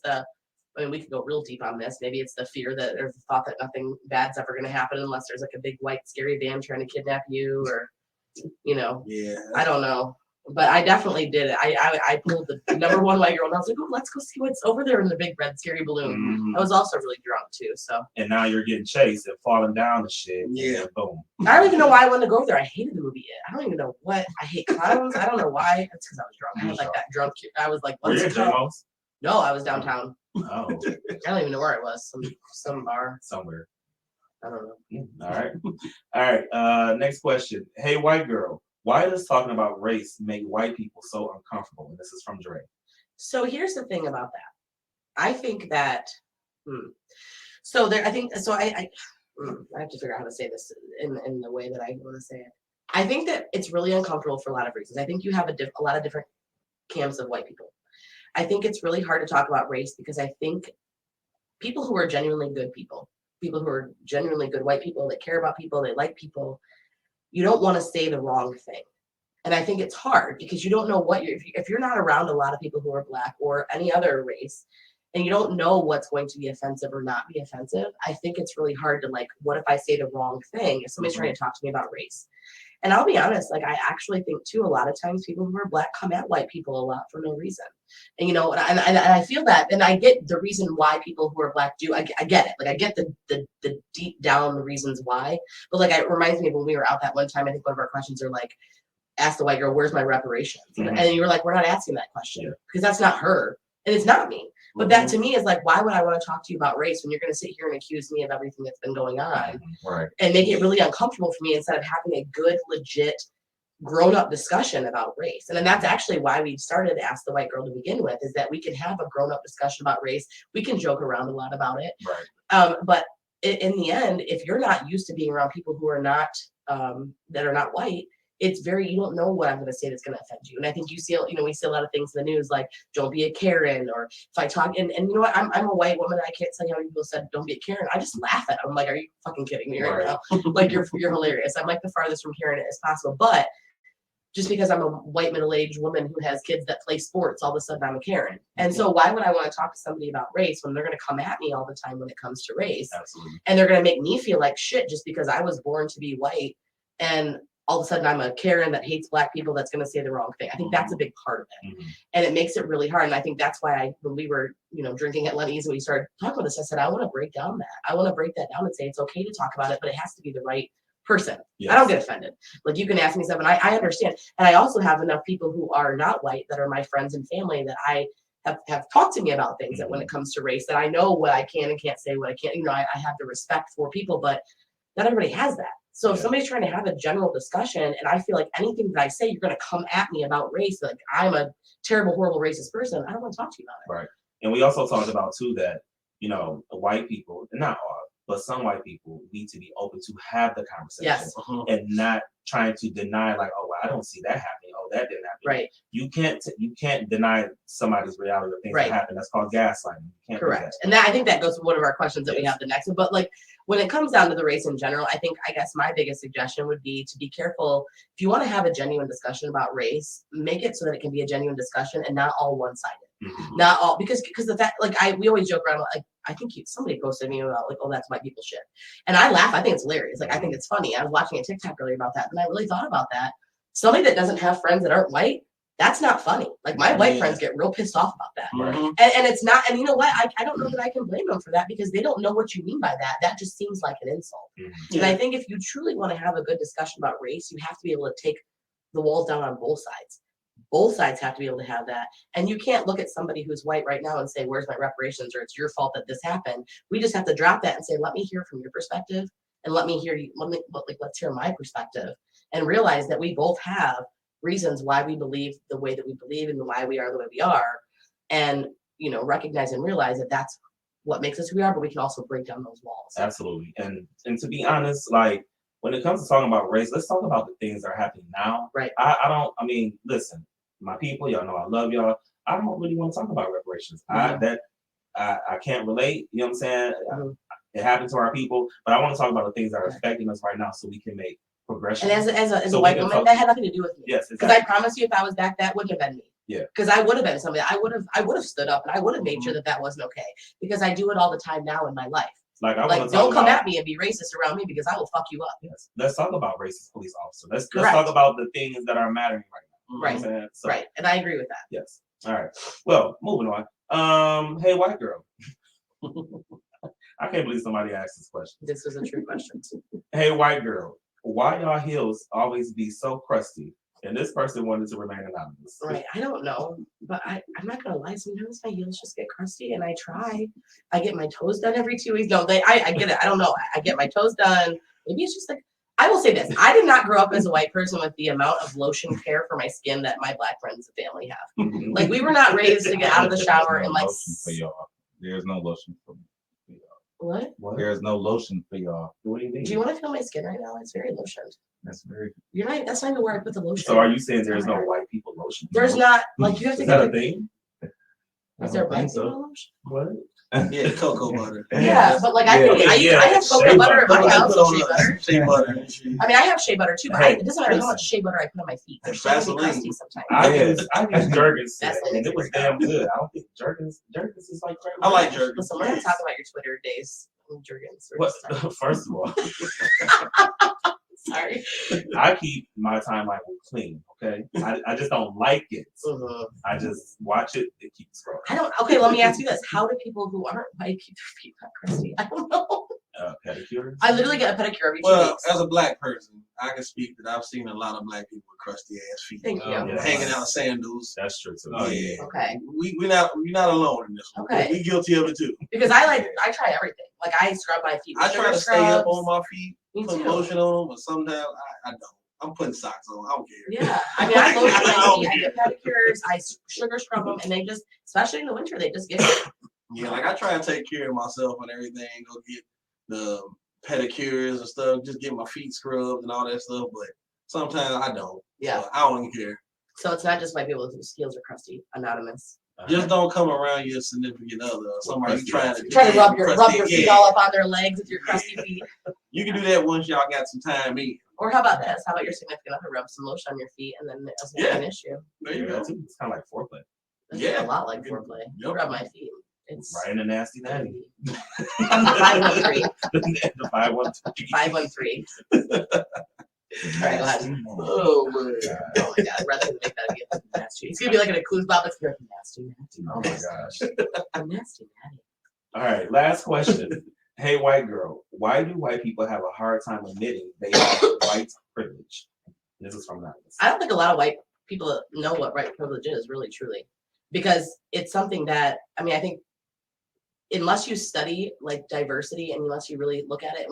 we could go real deep on this. Maybe it's the fear that there's the thought that nothing bad's ever going to happen unless there's like a big white scary van trying to kidnap you or, Yeah. I don't know. But I definitely did it. I pulled the number one white girl and I was like, oh, let's go see what's over there in the big red scary balloon. Mm-hmm. I was also really drunk too. So. And now you're getting chased and falling down the shit. Yeah. And boom. I don't even know why I wanted to go there. I hated the movie It. I don't even know what. I hate clowns. I don't know why. It's because I was drunk. I was like that drunk kid. I was like, Were you in Jones? No, I was downtown. Oh. I don't even know where it was. Some bar. Somewhere. I don't know. All right. All right. Next question. Hey, white girl, why does talking about race make white people so uncomfortable? And this is from Dre. So here's the thing about that. I think that so there I think so I have to figure out how to say this in the way that I want to say it. I think that it's really uncomfortable for a lot of reasons. I think you have a lot of different camps of white people. I think it's really hard to talk about race because I think people who are genuinely good people who are genuinely good white people that care about people, they like people, you don't want to say the wrong thing. And I think it's hard because you don't know if you're not around a lot of people who are Black or any other race, and you don't know what's going to be offensive or not be offensive, I think it's really hard to what if I say the wrong thing if somebody's trying to talk to me about race? And I'll be honest, I actually think too, a lot of times people who are Black come at white people a lot for no reason. And, and I feel that, and I get the reason why people who are Black do, I get it. I get the deep down reasons why, but it reminds me of when we were out that one time, I think one of our questions are ask the white girl, where's my reparations? Mm-hmm. And you were like, we're not asking that question because that's not her and it's not me. But that to me is why would I want to talk to you about race when you're going to sit here and accuse me of everything that's been going on and make it really uncomfortable for me instead of having a good, legit, grown-up discussion about race. And then that's actually why we started Ask the White Girl to begin with, is that we can have a grown-up discussion about race. We can joke around a lot about it. Right. But in the end, if you're not used to being around people who are not, that are not white, it's you don't know what I'm going to say that's going to offend you. And I think we see a lot of things in the news don't be a Karen, or if I talk, and you know what, I'm a white woman. I can't tell you how many people said, don't be a Karen. I just laugh at them. I'm like, are you fucking kidding me right now? You're hilarious. I'm the farthest from Karen as possible. But just because I'm a white middle-aged woman who has kids that play sports, all of a sudden I'm a Karen. And so why would I want to talk to somebody about race when they're going to come at me all the time when it comes to race? Absolutely. And they're going to make me feel like shit just because I was born to be white and all of a sudden I'm a Karen that hates Black people that's going to say the wrong thing. I think that's a big part of it. And it makes it really hard. And I think that's why when we were, drinking at Lenny's and we started talking about this, I said, I want to break down that. I want to break that down and say it's okay to talk about it, but it has to be the right person. Yes. I don't get offended. Like you can ask me stuff and I understand. And I also have enough people who are not white that are my friends and family that I have talked to me about things that when it comes to race that I know what I can and can't say, what I can't, I have the respect for people, but not everybody has that. So if somebody's trying to have a general discussion and I feel like anything that I say, you're going to come at me about race, like I'm a terrible, horrible racist person, I don't want to talk to you about it. Right. And we also talked about too that, white people, not all, but some white people need to be open to have the conversation and not trying to deny like, oh, well, I don't see that happening. Oh, that didn't happen. Right. You can't deny somebody's reality of things that happen. That's called gaslighting. You can't do that. And I think that goes to one of our questions that we have the next one. But like when it comes down to the race in general, I guess my biggest suggestion would be to be careful. If you want to have a genuine discussion about race, make it so that it can be a genuine discussion and not all one-sided. Not all because the fact we always joke around like I think somebody posted me about like, oh, that's white people shit. And I laugh. I think it's hilarious. Like I think it's funny. I was watching a TikTok earlier about that and I really thought about that. Somebody that doesn't have friends that aren't white, that's not funny. Like my white friends get real pissed off about that. And it's not, and you know what? I don't know that I can blame them for that because they don't know what you mean by that. That just seems like an insult. And I think if you truly want to have a good discussion about race, you have to be able to take the walls down on both sides. Both sides have to be able to have that. And you can't look at somebody who's white right now and say, where's my reparations? Or it's your fault that this happened. We just have to drop that and say, let me hear from your perspective. And let's hear my perspective and realize that we both have reasons why we believe the way that we believe and why we are the way we are. And, recognize and realize that that's what makes us who we are, but we can also break down those walls. Absolutely. And to be honest, like when it comes to talking about race, let's talk about the things that are happening now. Right. Listen, my people, y'all know I love y'all. I don't really want to talk about reparations. I can't relate. You know what I'm saying? It happened to our people, but I want to talk about the things that are affecting us right now, so we can make progression. And as a white woman, that had nothing to do with me. Yes, because I promise you, if I was back, that wouldn't have been me. Yeah. Because I would have been somebody. I would have stood up and I would have made sure that wasn't okay. Because I do it all the time now in my life. Don't come at me and be racist around me because I will fuck you up. Yes. Let's talk about racist police officers. Let's talk about the things that are mattering right now. Right. Right. And I agree with that. Yes. All right. Well, moving on. Hey, white girl. I can't believe somebody asked this question. This was a true question. Hey, white girl, why y'all heels always be so crusty? And this person wanted to remain anonymous. Right. I don't know, but I'm not gonna lie. Sometimes my heels just get crusty, and I try. I get my toes done every 2 weeks. No, I get it. I don't know. I get my toes done. Maybe it's just like I will say this. I did not grow up as a white person with the amount of lotion care for my skin that my Black friends and family have. Like we were not raised to get out of the shower and like. For y'all. There's no lotion for me. What? There's no lotion for y'all. What do you mean? Do you want to feel my skin right now? It's very lotioned. That's very. You're right. That's not even where I put the lotion. So are you saying there's no white people lotion? There's not. Like you have to. Is that a thing? Is there black people lotion? What? Yeah, cocoa butter. Yeah, but like I have cocoa butter at my house. Shea butter. I mean, I have shea butter too, but it doesn't matter how much shea butter I put on my feet. They're still crusty sometimes. I use Jergens today, and it was damn good. I don't think Jergens is like crazy. I like Jergens. Listen, we're gonna talk about your Twitter days. Jergens. First of all, sorry. I keep my timeline clean. Okay, I just don't like it. I just watch it. It keeps scrolling. Okay, let me ask you this: how do people who aren't white keep their feet not crusty? I don't know. Pedicures? I literally get a pedicure every 2 weeks. Well, as a Black person, I can speak that I've seen a lot of Black people with crusty ass feet. Thank you. Hanging out in sandals. That's true too. Oh yeah. Okay. We're not alone in this one. Okay. We guilty of it too. Because I try everything. Like I scrub my feet. I try to stay up on my feet, Me put too. lotion on them, but sometimes I don't. I'm putting socks on. I don't care. Yeah, I mean, I lotion my feet. I get pedicures. I sugar scrub them, and they just, especially in the winter, they just get. Yeah, like I try to take care of myself and everything. Go get the pedicures and stuff. Just get my feet scrubbed and all that stuff. But sometimes I don't. Yeah, so I don't even care. So it's not just white people whose heels are crusty. Anonymous. Just don't come around your significant other or somebody you trying to rub your feet all up on their legs with your crusty feet. You can do that once y'all got some time in. Or how about this? How about your significant other rub some lotion on your feet and then it doesn't be an issue? There you go. It's kind of like foreplay. It's a lot like foreplay. You rub my feet. It's right in the nasty natty. 513. The 513. 513. All right, go ahead. Oh my God. Rather than make that be nasty. It's gonna be like an clues Bob. It's gonna be nasty. Oh my gosh. I'm nasty, natty. All right, last question. Hey, white girl, why do white people have a hard time admitting they have white privilege? This is from Anonymous. I don't think a lot of white people know what white privilege is, really, truly, because it's something that, I mean, I think unless you study like diversity and unless you really look at it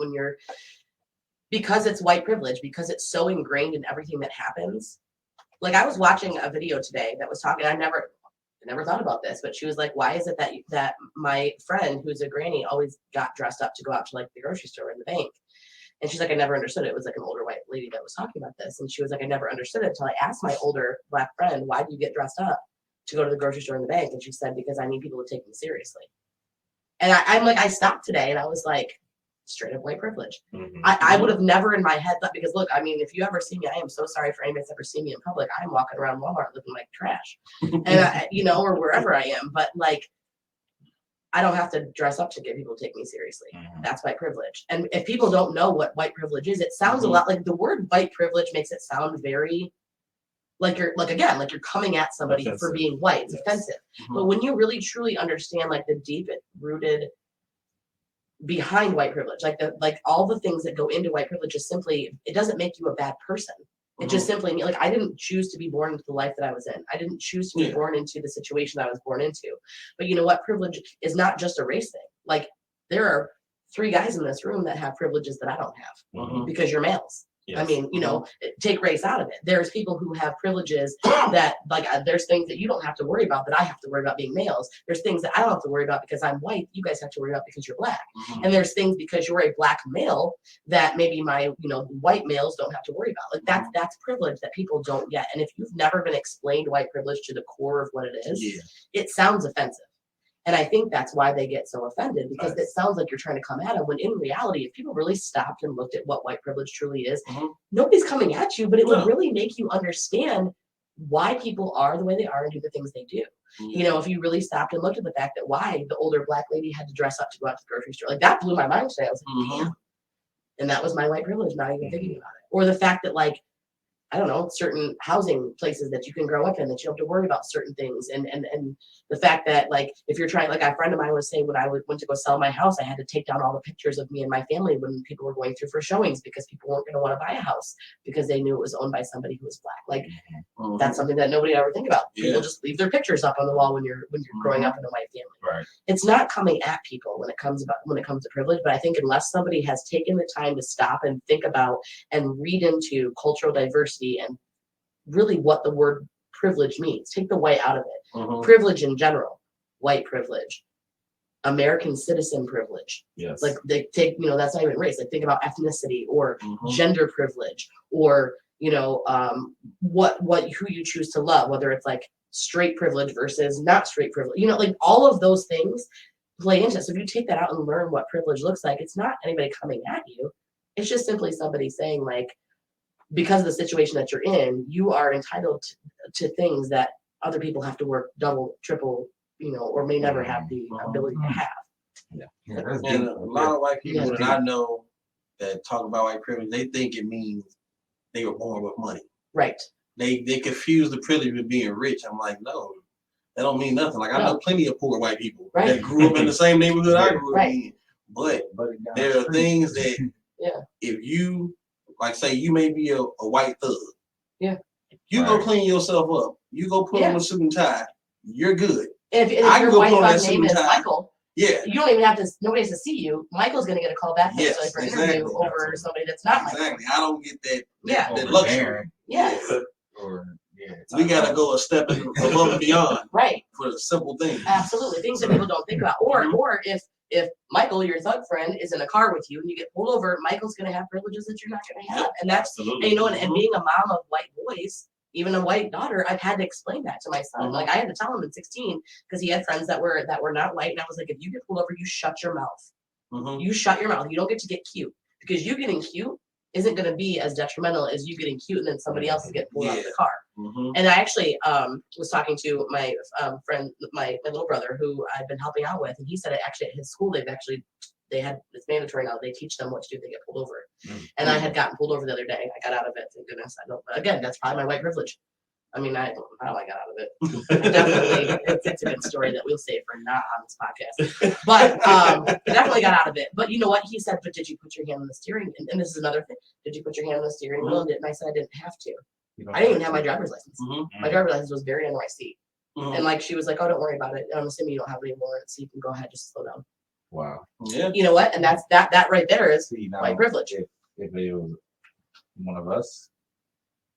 because it's white privilege, because it's so ingrained in everything that happens. Like I was watching a video today that was talking, I never thought about this, but she was like, why is it that my friend who's a granny always got dressed up to go out to like the grocery store or the bank? And she's like, I never understood it. It was like an older white lady that was talking about this. And she was like, I never understood it until I asked my older black friend, why do you get dressed up to go to the grocery store and the bank? And she said, because I need people to take me seriously. And I'm like, I stopped today and I was like, straight up white privilege. Mm-hmm. I would have never in my head thought, because look, I mean, if you ever see me, I am so sorry for anybody that's ever seen me in public. I'm walking around Walmart looking like trash, and or wherever I am. But like, I don't have to dress up to get people to take me seriously. Mm-hmm. That's white privilege. And if people don't know what white privilege is, it sounds a lot like the word white privilege makes it sound very like you're coming at somebody offensive. For being white. It's offensive. But when you really truly understand like the deep rooted behind white privilege, like all the things that go into white privilege is simply, it doesn't make you a bad person. It just simply, like, I didn't choose to be born into the life that I was in. I didn't choose to be born into the situation I was born into. But you know what? Privilege is not just a race thing. Like there are 3 guys in this room that have privileges that I don't have because you're males. Yes. I mean, take race out of it. There's people who have privileges that, like, there's things that you don't have to worry about that I have to worry about being males. There's things that I don't have to worry about because I'm white. You guys have to worry about because you're black. And there's things because you're a black male that maybe my, white males don't have to worry about. Like that's privilege that people don't get. And if you've never been explained white privilege to the core of what it is, it sounds offensive. And I think that's why they get so offended, because it sounds like you're trying to come at them, when in reality, if people really stopped and looked at what white privilege truly is, nobody's coming at you, but it would really make you understand why people are the way they are and do the things they do. If you really stopped and looked at the fact that why the older black lady had to dress up to go out to the grocery store, like that blew my mind today. I was like, damn. And that was my white privilege, not even thinking about it. Or the fact that, like, I don't know, certain housing places that you can grow up in, that you don't have to worry about certain things. And the fact that, like, if you're trying, like a friend of mine was saying, when I went to go sell my house, I had to take down all the pictures of me and my family when people were going through for showings, because people weren't going to want to buy a house because they knew it was owned by somebody who was black. Like, that's something that nobody ever think about. People just leave their pictures up on the wall when you're growing up in a white family. Right. It's not coming at people when it comes to privilege, but I think unless somebody has taken the time to stop and think about and read into cultural diversity and really what the word privilege means, take the white out of it. Privilege in general, white privilege, American citizen privilege. Yes. Like they take, that's not even race. Like think about ethnicity or gender privilege, or who you choose to love, whether it's like straight privilege versus not straight privilege. Like all of those things play into it. So if you take that out and learn what privilege looks like, it's not anybody coming at you. It's just simply somebody saying, like, because of the situation that you're in, you are entitled to things that other people have to work double, triple, or may never have the ability to have. And a lot of white people that I know that talk about white privilege, they think it means they were born with money. Right. They confuse the privilege with being rich. I'm like, no, that don't mean nothing. Like I know plenty of poor white people that grew up in the same neighborhood I grew up in. But there are things that if you, like, say you may be a white thug. Yeah. You go clean yourself up. You go put on a suit and tie. You're good. If your white name is Michael, you don't even have to. Nobody has to see you. Michael's going to get a call back for an interview over somebody that's not Michael. Exactly. I don't get that. That luxury. We got to go a step above and beyond. Right. For the simple things. Absolutely, things that people don't think about. Or if Michael, your thug friend, is in a car with you and you get pulled over, Michael's going to have privileges that you're not going to have. And that's, and being a mom of white boys, even a white daughter, I've had to explain that to my son. Like I had to tell him at 16 because he had friends that were not white, and I was like, if you get pulled over, you shut your mouth. You shut your mouth. You don't get to get cute because you getting cute isn't going to be as detrimental as you getting cute and then somebody else is getting pulled out of the car. And I actually was talking to my friend, my little brother, who I've been helping out with, and he said actually at his school it's mandatory now. They teach them what to do if they get pulled over. And I had gotten pulled over the other day. I got out of it. Thank goodness. I don't. But again, that's probably my white privilege. I mean, I don't know how I got out of it. Definitely, it's a good story that we'll save for not on this podcast. But I definitely got out of it. But you know what? He said, but did you put your hand on the steering? And this is another thing. Did you put your hand on the steering wheel? And I said I didn't have to. I didn't even have my driver's license. My driver's license was buried under my seat. And like she was like, oh, don't worry about it. I'm assuming you don't have any warrants, so you can go ahead, just slow down. Wow. Yeah. You know what? And that right there is white privilege. If it was one of us,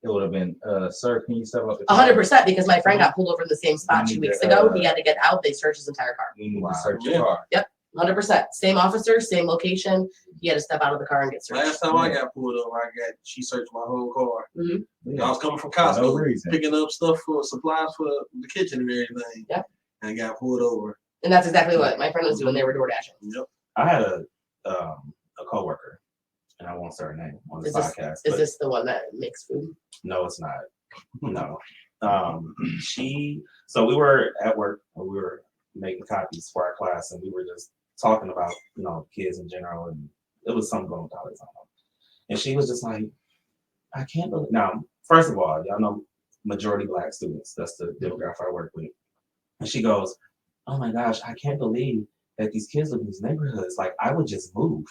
it would have been, sir, can you step up? 100%, because my friend got pulled over in the same spot 2 weeks ago. He had to get out. They searched his entire car. We need to search your car. Yep, 100%. Same officer, same location. He had to step out of the car and get searched. Last time I got pulled over, she searched my whole car. I was coming from Costco, picking up stuff for supplies for the kitchen and everything. Yep. And I got pulled over. And that's exactly what my friend was doing. They were door dashing. Yep. I had a coworker, and I won't say her name on the podcast. Is this the one that makes food? No, it's not. No. So we were at work, and we were making copies for our class, and we were just talking about, kids in general, and it was something going on. And she was just like, I can't believe. Now, first of all, y'all know majority Black students. That's the demographic I work with. And she goes, oh my gosh, I can't believe that these kids live in these neighborhoods. Like, I would just move.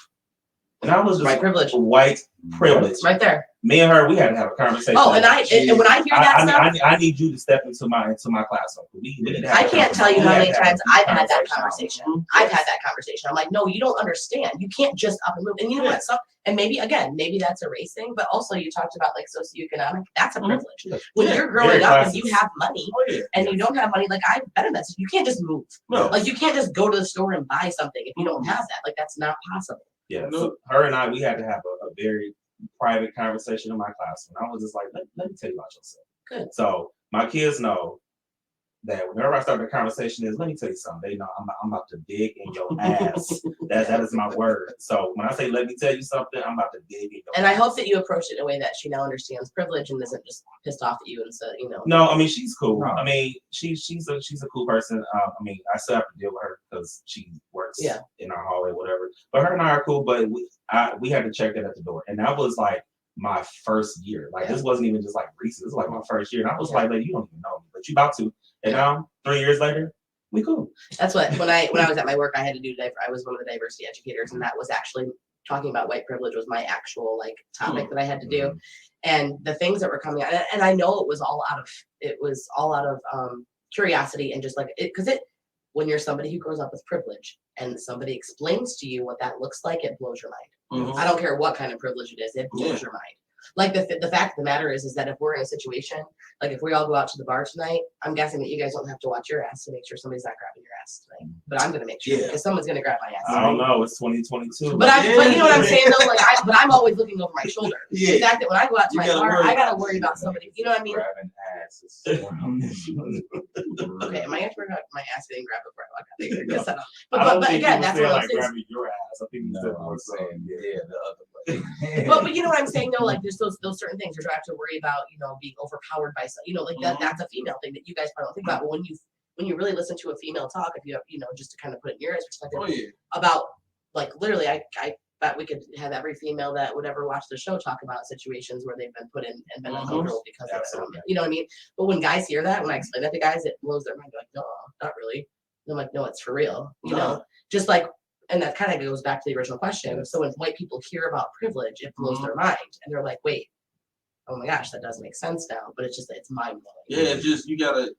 And I was just white privilege. White privilege. Right there. Me and her, we had to have a conversation. Oh, and when I hear that stuff, I need you to step into my classroom. I can't tell you how many times I've had that conversation. I've had that conversation. I'm like, no, you don't understand. You can't just up and move. And you know what? And maybe that's a race thing, but also you talked about like socioeconomic. That's a privilege. When you're growing up and you have money and you don't have money, like I've been in that. You can't just move. No. Like you can't just go to the store and buy something if you don't have that. Like that's not possible. Yeah. So her and I, we had to have a very private conversation in my classroom. I was just like, let me tell you about yourself. Good. So my kids know that whenever I start the conversation let me tell you something. They know I'm about to dig in your ass. that is my word. So when I say let me tell you something, I'm about to dig in your ass. And I hope that you approach it in a way that she now understands privilege and isn't just pissed off at you and said, No, I mean she's cool. I mean she's a cool person. I mean I still have to deal with her because she works in our hallway, whatever. But her and I are cool. But we had to check that at the door, and that was like my first year. Like this wasn't even just like recent. This was like my first year, and I was like, you don't even know me, but you about to. And now 3 years later, we cool. That's what when I was at my work, I had to do. I was one of the diversity educators, and that was actually talking about white privilege was my actual like topic that I had to do, and the things that were coming out. And I know it was all out of curiosity and just like it because when you're somebody who grows up with privilege and somebody explains to you what that looks like, it blows your mind. I don't care what kind of privilege it is, it blows your mind. Like the fact of the matter is that if we're in a situation, like if we all go out to the bar tonight, I'm guessing that you guys don't have to watch your ass to make sure somebody's not grabbing your ass tonight. But I'm gonna make sure because someone's gonna grab my ass. I don't know. It's 2022. But you know what I'm saying though. Like I'm always looking over my shoulder. The fact that when I go out to my bar, I gotta worry about somebody. You know what I mean? Grabbing asses. Okay, am I gonna worry about my ass getting grabbed before I walk out there? But again, that's what I'm saying. Grabbing your ass. I think you said more saying the other way. but you know what I'm saying though, like there's those certain things you don't have to worry about, being overpowered by some, like that's a female thing that you guys probably don't think about. But when you really listen to a female talk, if you have, just to kind of put it in your perspective about like literally, I bet we could have every female that would ever watch the show talk about situations where they've been put in and been uncomfortable because of it. You know what I mean? But when guys hear that, when I explain that to guys, it blows their mind. They're like, no, not really. And I'm like, no, it's for real. Just like. And that kind of goes back to the original question. So when white people hear about privilege, it blows their mind, and they're like, "Wait, oh my gosh, that doesn't make sense now." But it's mind blowing. Yeah, it's just you gotta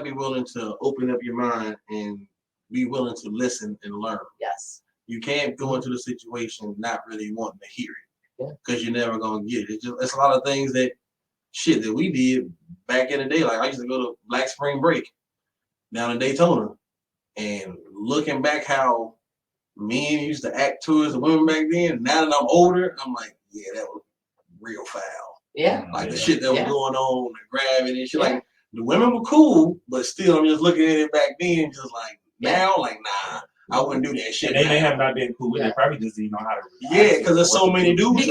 be willing to open up your mind and be willing to listen and learn. Yes. You can't go into the situation not really wanting to hear it because you're never gonna get it. It's a lot of things that we did back in the day. Like I used to go to Black Spring Break down in Daytona, and looking back how men used to act towards the women back then. Now that I'm older, I'm like, yeah, that was real foul. Yeah. Like the shit that was going on, the grabbing and shit. Like the women were cool, but still, I'm just looking at it back then, just like now, like nah. I wouldn't do that shit. And they may have not been cool with it. They probably just didn't know how to. Yeah, because there's so many dudes.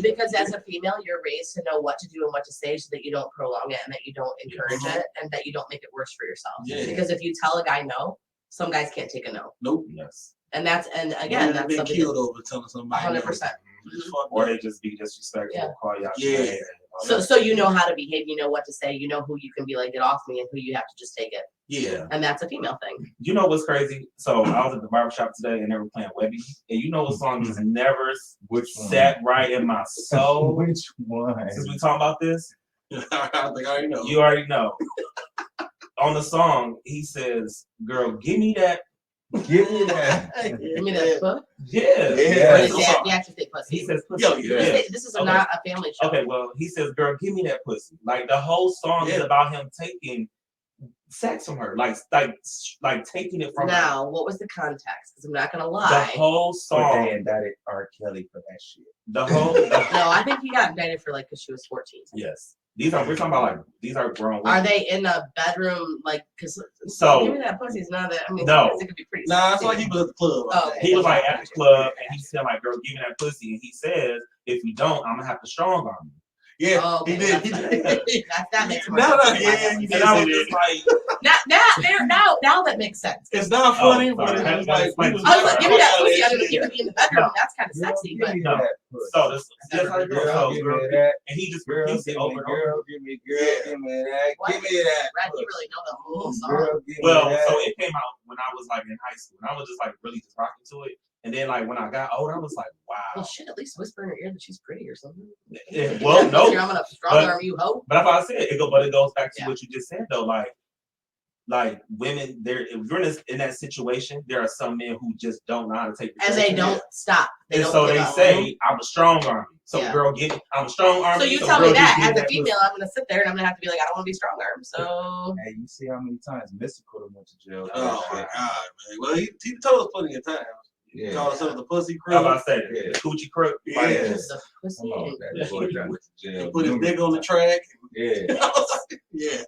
Because as a female, you're raised to know what to do and what to say so that you don't prolong it and that you don't encourage it and that you don't make it worse for yourself. Yeah. Because if you tell a guy no, some guys can't take a no. Nope. Yes. And again, that's been killed over telling somebody. 100%. Or they just be disrespectful, call you out. Yeah. So you know how to behave, you know what to say, you know who you can be like, get off me, and who you have to just take it. Yeah. And that's a female thing. You know what's crazy? So I was at the barbershop today and they were playing Webby. And you know what song just never sat right in my soul? Which one? Since we talking about this? I think I already know. You already know. On the song, he says, girl, give me that. Give me that. Give me that foot. Yeah. He actually said pussy. He says pussy. Yo, This is not a family show. Okay, well, he says, girl, give me that pussy. Like the whole song is about him taking sex from her, like taking it from her. Now, what was the context? Because I'm not gonna lie. The whole song. They indicted R. Kelly for that shit. The whole. No, I think he got indicted for because she was 14. Yes. We're talking about these are grown women. Are they in a bedroom because give me that pussy is not that no. It could be pretty it's like he was at the club. Oh, okay. He was like at the club and he said like, girl, give me that pussy, and he says, if you don't, I'm gonna have to strong arm you. Yeah, okay, he did. That makes more sense. Yeah, he did. And I was just like, now that makes sense. It's not funny, but it's like, I was like, give me that pussy. I'm gonna give it in the bedroom. That's kind of sexy, but no. So this how it goes. Girl, give me that. And he just repeats it over and over. Girl, give me that. Give me that. Brad, you really know the whole song. Girl, well, so it came out when I was like in high school, and I was just like really just rocking to it. And then like when I got older, I was like, wow. Well, shit, at least whisper in her ear that she's pretty or something. Yeah, well, no. I'm gonna strong arm you, hoe. But that's what I said. It goes back to what you just said though. Like women, if you're in that situation, there are some men who just don't know how to take the and they don't stop. They say, I'm a strong arm. So girl, I'm a strong arm. So you tell me that as a female, I'm gonna sit there and I'm gonna have to be like, I don't want to be strong arm. So hey, you see how many times Mystical went to jail? Oh my god, man. Well, he told us plenty of times. Yeah. Call himself the pussy crook. How about that? The coochie crook. Yeah. The pussy he put his dick on the track. Yeah. Yeah.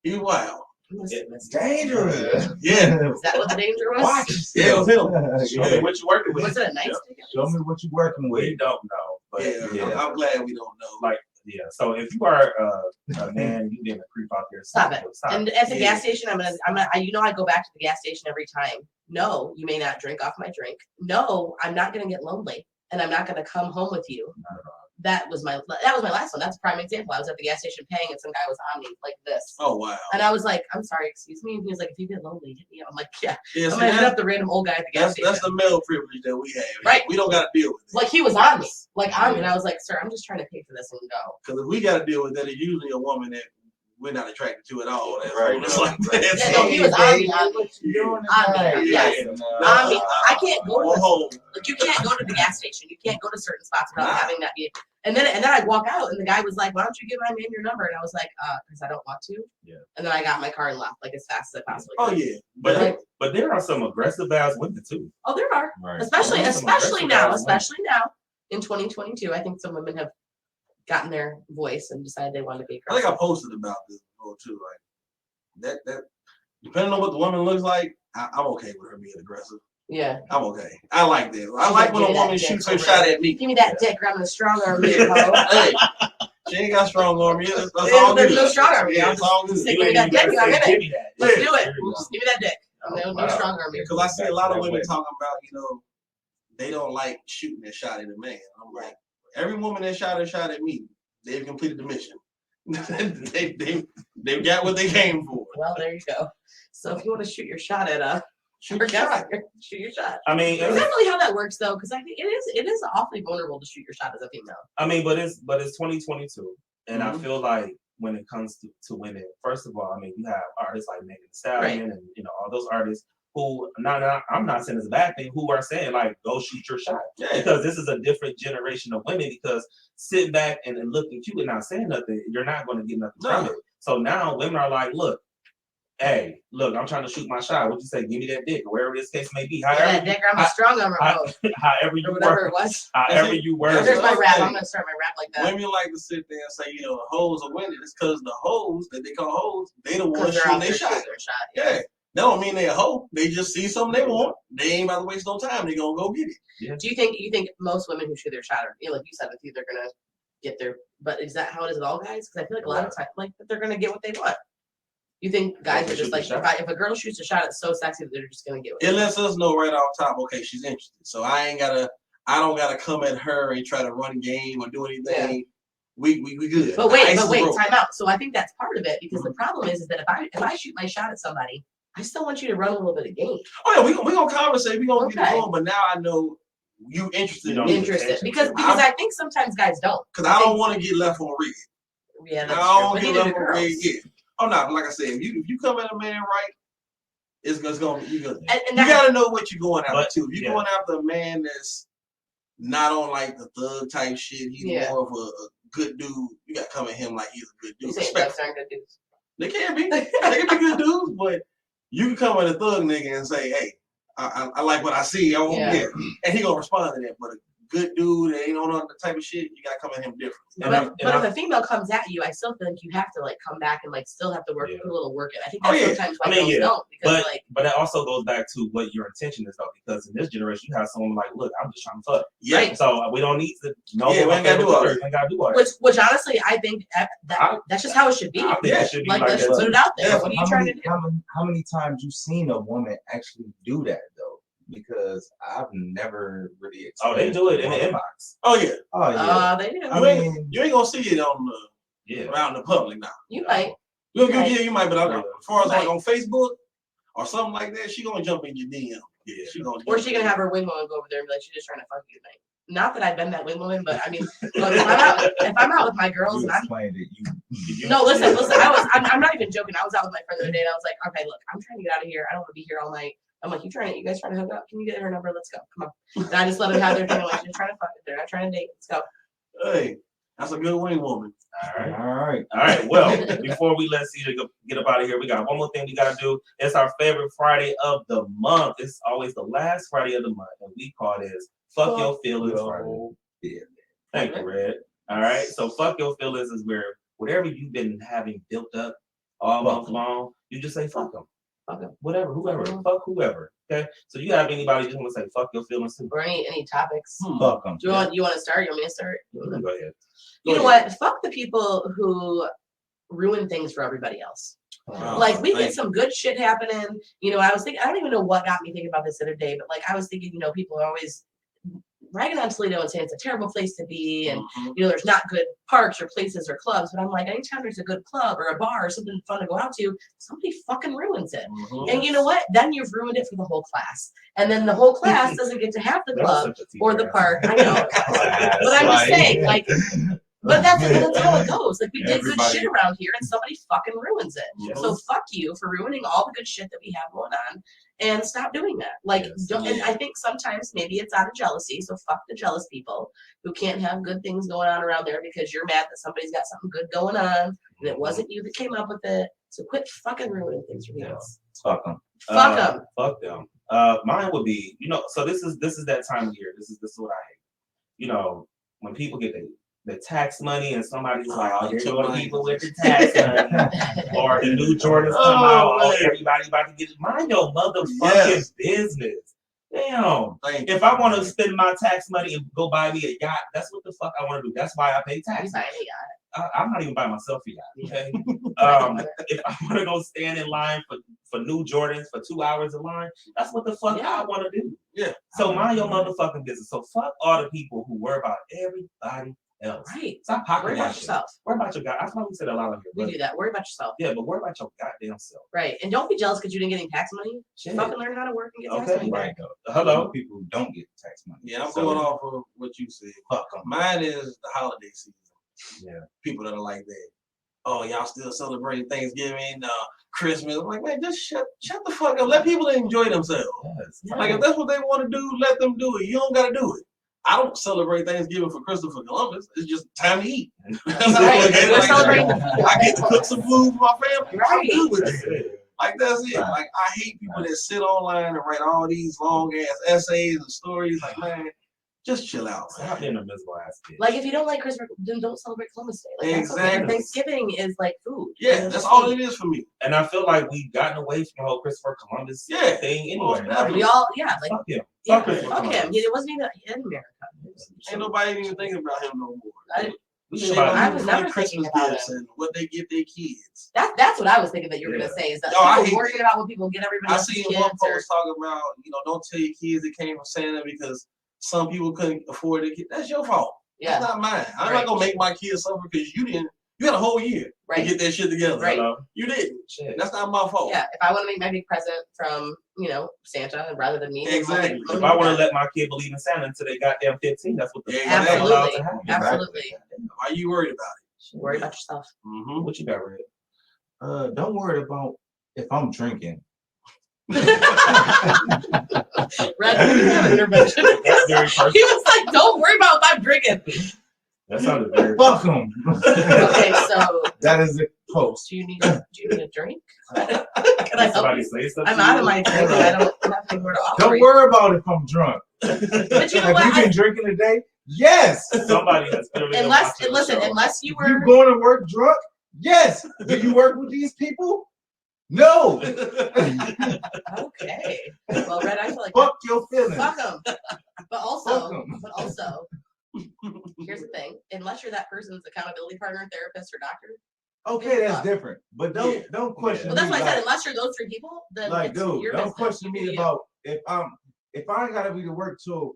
He wild. It's dangerous. Yeah. Is that what the danger was? Watch. Yeah, it was him. Show me what you're working with. Was it a nice stick? Show me what you're working with. We don't know. But I'm glad we don't know. Like, yeah. So if you are a man, you didn't creep out there. Stop it. And at the gas station, I go back to the gas station every time. No, you may not drink off my drink. No, I'm not gonna get lonely, and I'm not gonna come home with you. That was my last one. That's a prime example. I was at the gas station paying, and some guy was on me like this. Oh wow! And I was like, "I'm sorry, excuse me." And he was like, "If you get lonely, hit me up." I'm like, "Yeah." I'm gonna hit up the random old guy at the gas station. That's the male privilege that we have. Right? We don't got to deal with it. Like he was on me, and I was like, "Sir, I'm just trying to pay for this and go." Because if we got to deal with that, it's usually a woman that we're not attracted to at all. That's right. Just like that. Yeah, no, he was on me. Yes. I can't go to you can't go to the gas station. You can't go to certain spots without having that be. And then I'd walk out, and the guy was like, "Why don't you give my man your number?" And I was like, because I don't want to. Yeah. And then I got in my car and left like as fast as I possibly could. Oh yeah, but there are some aggressive ass women too. Oh, there are, right. especially now in 2022. I think some women have gotten their voice and decided they want to be aggressive. I think I posted about this before too. Like that depending on what the woman looks like, I'm okay with her being aggressive. Yeah. I'm okay. I like that. I like when a woman shoots her shot at me. Give me that dick, or I'm gonna strong arm you, ho. Hey, she ain't got strong arm yet. That's all good. There's no strong arm. Yeah, it's all good. Give me that dick, I'm in it. Let's do it. Yeah. Just give me that dick. No strong arm you. Because I see a lot of women talking about, they don't like shooting a shot at a man. I'm like, every woman that shot at me, they've completed the mission. They've got what they came for. Well, there you go. So if you want to shoot your shot at shoot your shot. I mean, is that really how that works though? Because I think it is awfully vulnerable to shoot your shot as a female. I mean, but it's 2022, and I feel like when it comes to women, first of all, I mean, you have artists like Megan Thee Stallion and all those artists who I'm not saying it's a bad thing, who are saying like, go shoot your shot. Yeah. Because this is a different generation of women, because sitting back and looking cute and not saying nothing, you're not going to get nothing from it. So now women are like, look, hey, look, I'm trying to shoot my shot. What you say? Give me that dick, or wherever this case may be. That dick, I'm a strong arm. However you or whatever work, it was. however you work. There's my rap. I'm gonna start my rap like that. Women like to sit there and say, the hoes are winning. It's because the hoes that they call hoes, they the ones shooting their shot. Yeah. That don't mean they a hoe. They just see something they want. They ain't about to waste no time. They gonna go get it. Yeah. Do you think most women who shoot their shot are, like you said, with you, they're gonna get their? But is that how it is with all guys? Because I feel like a lot of times, like they're gonna get what they want. You think guys are just like, if a girl shoots a shot, it's so sexy that they're just gonna get it. It lets us know right off top, okay, she's interested. So I don't gotta come at her and try to run game or do anything. Yeah. We good. But wait, time out. So I think that's part of it because the problem is that if I shoot my shot at somebody, I still want you to run a little bit of game. Oh yeah, we gonna conversate, we gonna get it going, but now I know you interested. Because I think sometimes guys don't. Because I don't want to get left on red. Yeah, that's true. I don't get left on red. Yeah. Oh no, like I said, if you come at a man right, it's gonna be good. You gotta know what you're going after too. If you're going after a man that's not on like the thug type shit, he's more of a good dude. You gotta come at him like he's a good dude. You say thugs aren't good dudes. They can be. They can be good dudes, but you can come at a thug nigga and say, hey, I like what I see. And he gonna respond to that. But a good dude that ain't on the type of shit, you gotta come at him different. But if a female comes at you, I still think you have to like come back and like still have to put a little work in. I think that's sometimes why girls don't. Because but it also goes back to what your intention is though, because in this generation you have someone like, look, I'm just trying to fuck. Yeah. Right? So we don't need to know we ain't gotta do all that. Which honestly I think that's just how it should be. I think it should be like let's put it out there. Yeah, what are you trying to do? How many times you seen a woman actually do that though? Because I've never really experienced. Oh, they do it in the inbox. Oh yeah. Oh yeah. They do. I mean, you ain't gonna see it on the around the public now. You might. You might, but as far as like on Facebook or something like that, she gonna jump in your DM. Yeah, she gonna. Or she gonna have her wing woman go over there and be like, she's just trying to fuck you tonight. Not that I've been that wing woman, but I mean, look, if I'm out with my girls and no, listen, I'm not even joking. I was out with my friend the other day and I was like, okay, look, I'm trying to get out of here. I don't want to be here all night. I'm like, you guys trying to hook up? Can you get her number? Let's go. Come on. And I just let them have their thing. Like, they're trying to fuck it. They're not trying to date. Let's go. Hey, that's a good wing woman. All right. Well, before we let CJay get up out of here, we got one more thing we got to do. It's our favorite Friday of the month. It's always the last Friday of the month. And we call this Fuck Your Feelings Friday. Yeah. Thank you, Red. All right. So Fuck Your Feelings is where whatever you've been having built up all month long, you just say fuck them. Whatever, whoever, fuck whoever. Okay, so you have anybody just want to say fuck your feelings too, or any topics? Fuck them. Do you want to start? You want me to start? Go ahead. You know what? Fuck the people who ruin things for everybody else. Like we get some good shit happening. I was thinking. I don't even know what got me thinking about this the other day, but like I was thinking, people are always ragging on Toledo and saying it's a terrible place to be, and there's not good parks or places or clubs. But I'm like, anytime there's a good club or a bar or something fun to go out to, somebody fucking ruins it. And you know what? Then you've ruined it for the whole class, and then the whole class doesn't get to have the club or the park. I know, but I'm just saying, like. But that's how it goes. Like we did good shit around here, and somebody fucking ruins it. Yes. So fuck you for ruining all the good shit that we have going on, and stop doing that. Like, and I think sometimes maybe it's out of jealousy. So fuck the jealous people who can't have good things going on around there because you're mad that somebody's got something good going on and it wasn't you that came up with it. So quit fucking ruining things for me. Fuck them. Fuck them. Fuck them. Mine would be, so this is that time of year. This is what I hate. When people get the tax money and somebody's like, oh, here's all the people with the tax money. Or the new Jordans come out, everybody's about to get it. Mind your motherfucking business. Damn. If I want to spend my tax money and go buy me a yacht, that's what the fuck I want to do. That's why I pay taxes. I'm not even buying myself a yacht. Okay. If I want to go stand in line for new Jordans for 2 hours in line, that's what the fuck I want to do. Yeah. So mind your motherfucking business. So fuck all the people who worry about everybody else. Right. Stop popping worry about yourself. Worry about your guy. That's why we said a lot of here. We do that. Worry about yourself. Yeah, but worry about your goddamn self. Right. And don't be jealous because you didn't get any tax money. Shit. Fucking learn how to work and get tax money. Right. Hello. People who don't get tax money. Yeah, I'm going off of what you said. Fuck them. Mine is the holiday season. Yeah. People that are like that. Oh, y'all still celebrating Thanksgiving, Christmas. I'm like, man, just shut the fuck up. Let people enjoy themselves. Yes. Like, if that's what they want to do, let them do it. You don't got to do it. I don't celebrate Thanksgiving for Christopher Columbus. It's just time to eat. Right. We're celebrating the food. I get to cook some food for my family. Right. I'm good with it. Like that's it. Like I hate people that sit online and write all these long ass essays and stories. Like, man, just chill out. Stop being a miserable ass kid. Like if you don't like Christmas, then don't celebrate Columbus Day. Like, that's okay. Exactly. Thanksgiving is like food. Yeah, that's all it is for me. And I feel like we've gotten away from the whole Christopher Columbus thing anyway. Like, We all, like fuck him. Yeah, Fuck him. It wasn't even in America. Ain't nobody even thinking about him no more. I was never Christmas thinking about gifts and what they give their kids. That's what I was thinking that you were gonna say is that people worrying about what people get everybody. I seen one post talking about, don't tell your kids it came from Santa because some people couldn't afford it. That's your fault. Yeah. That's not mine. I'm not gonna make my kids suffer because you had a whole year to get that shit together. Right. You didn't. Shit. That's not my fault. Yeah. If I want to make my big present from, Santa rather than me. Exactly. If I want to let my kid believe in Santa until they goddamn 15, that's what the fuck I'm allowed to have. Absolutely. Why are you worried about it? Worry about yourself. Mm-hmm. What you got, Red? Don't worry about if I'm drinking. Red, you have an intervention. That's very personal. He was like, "Don't worry about if I'm drinking." That sounded very. Fuck them. Okay, so that is a post. Do you need a drink? Can I help you? Say something? I'm out of my drink. I don't have anywhere to offer. Don't worry about if I'm drunk. But you know Have what? you been drinking today? Yes. Somebody has clearly unless you were. You going to work drunk? Yes. Do you work with these people? No. Okay. Well, Red, I feel like fuck your feelings. Fuck them. But also, here's the thing: unless you're that person's accountability partner, therapist, or doctor. Okay, that's different. But don't question me. Well, that's why I said unless you're those three people, then like, it's dude, your don't business. question me about if I ain't gotta be to work till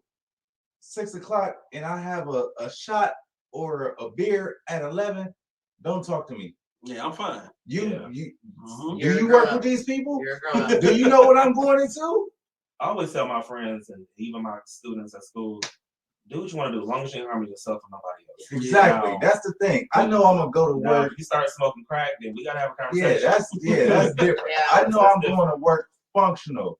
6 o'clock and I have a shot or a beer at 11. Don't talk to me. Yeah, I'm fine. Do you work with these people? You're a grown up. Do you know what I'm going into? I always tell my friends and even my students at school, do what you want to do, as long as you ain't harming yourself and nobody else. Exactly. Now, that's the thing. I know I'm gonna go to work. If you start smoking crack, then we gotta have a conversation. That's different. I know I'm going to work functional.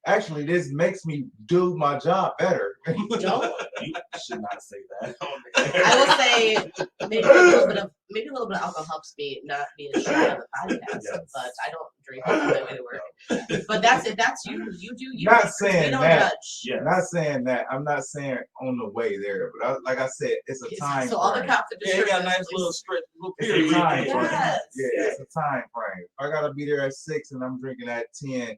Actually, this makes me do my job better. Don't. You should not say that. I will say maybe a little bit of alcohol helps me not be as shy on the podcast. Yes. But I don't drink on my way to work. But that's it. That's you. You do you. Not saying we don't that. judge. Yes. Not saying that. I'm not saying on the way there, but like I said, it's a time. So all the cops are just you got a nice little stretch, little period. It's a time frame. Yes. Yeah, it's a time frame. If I gotta be there at 6 and I'm drinking at 10.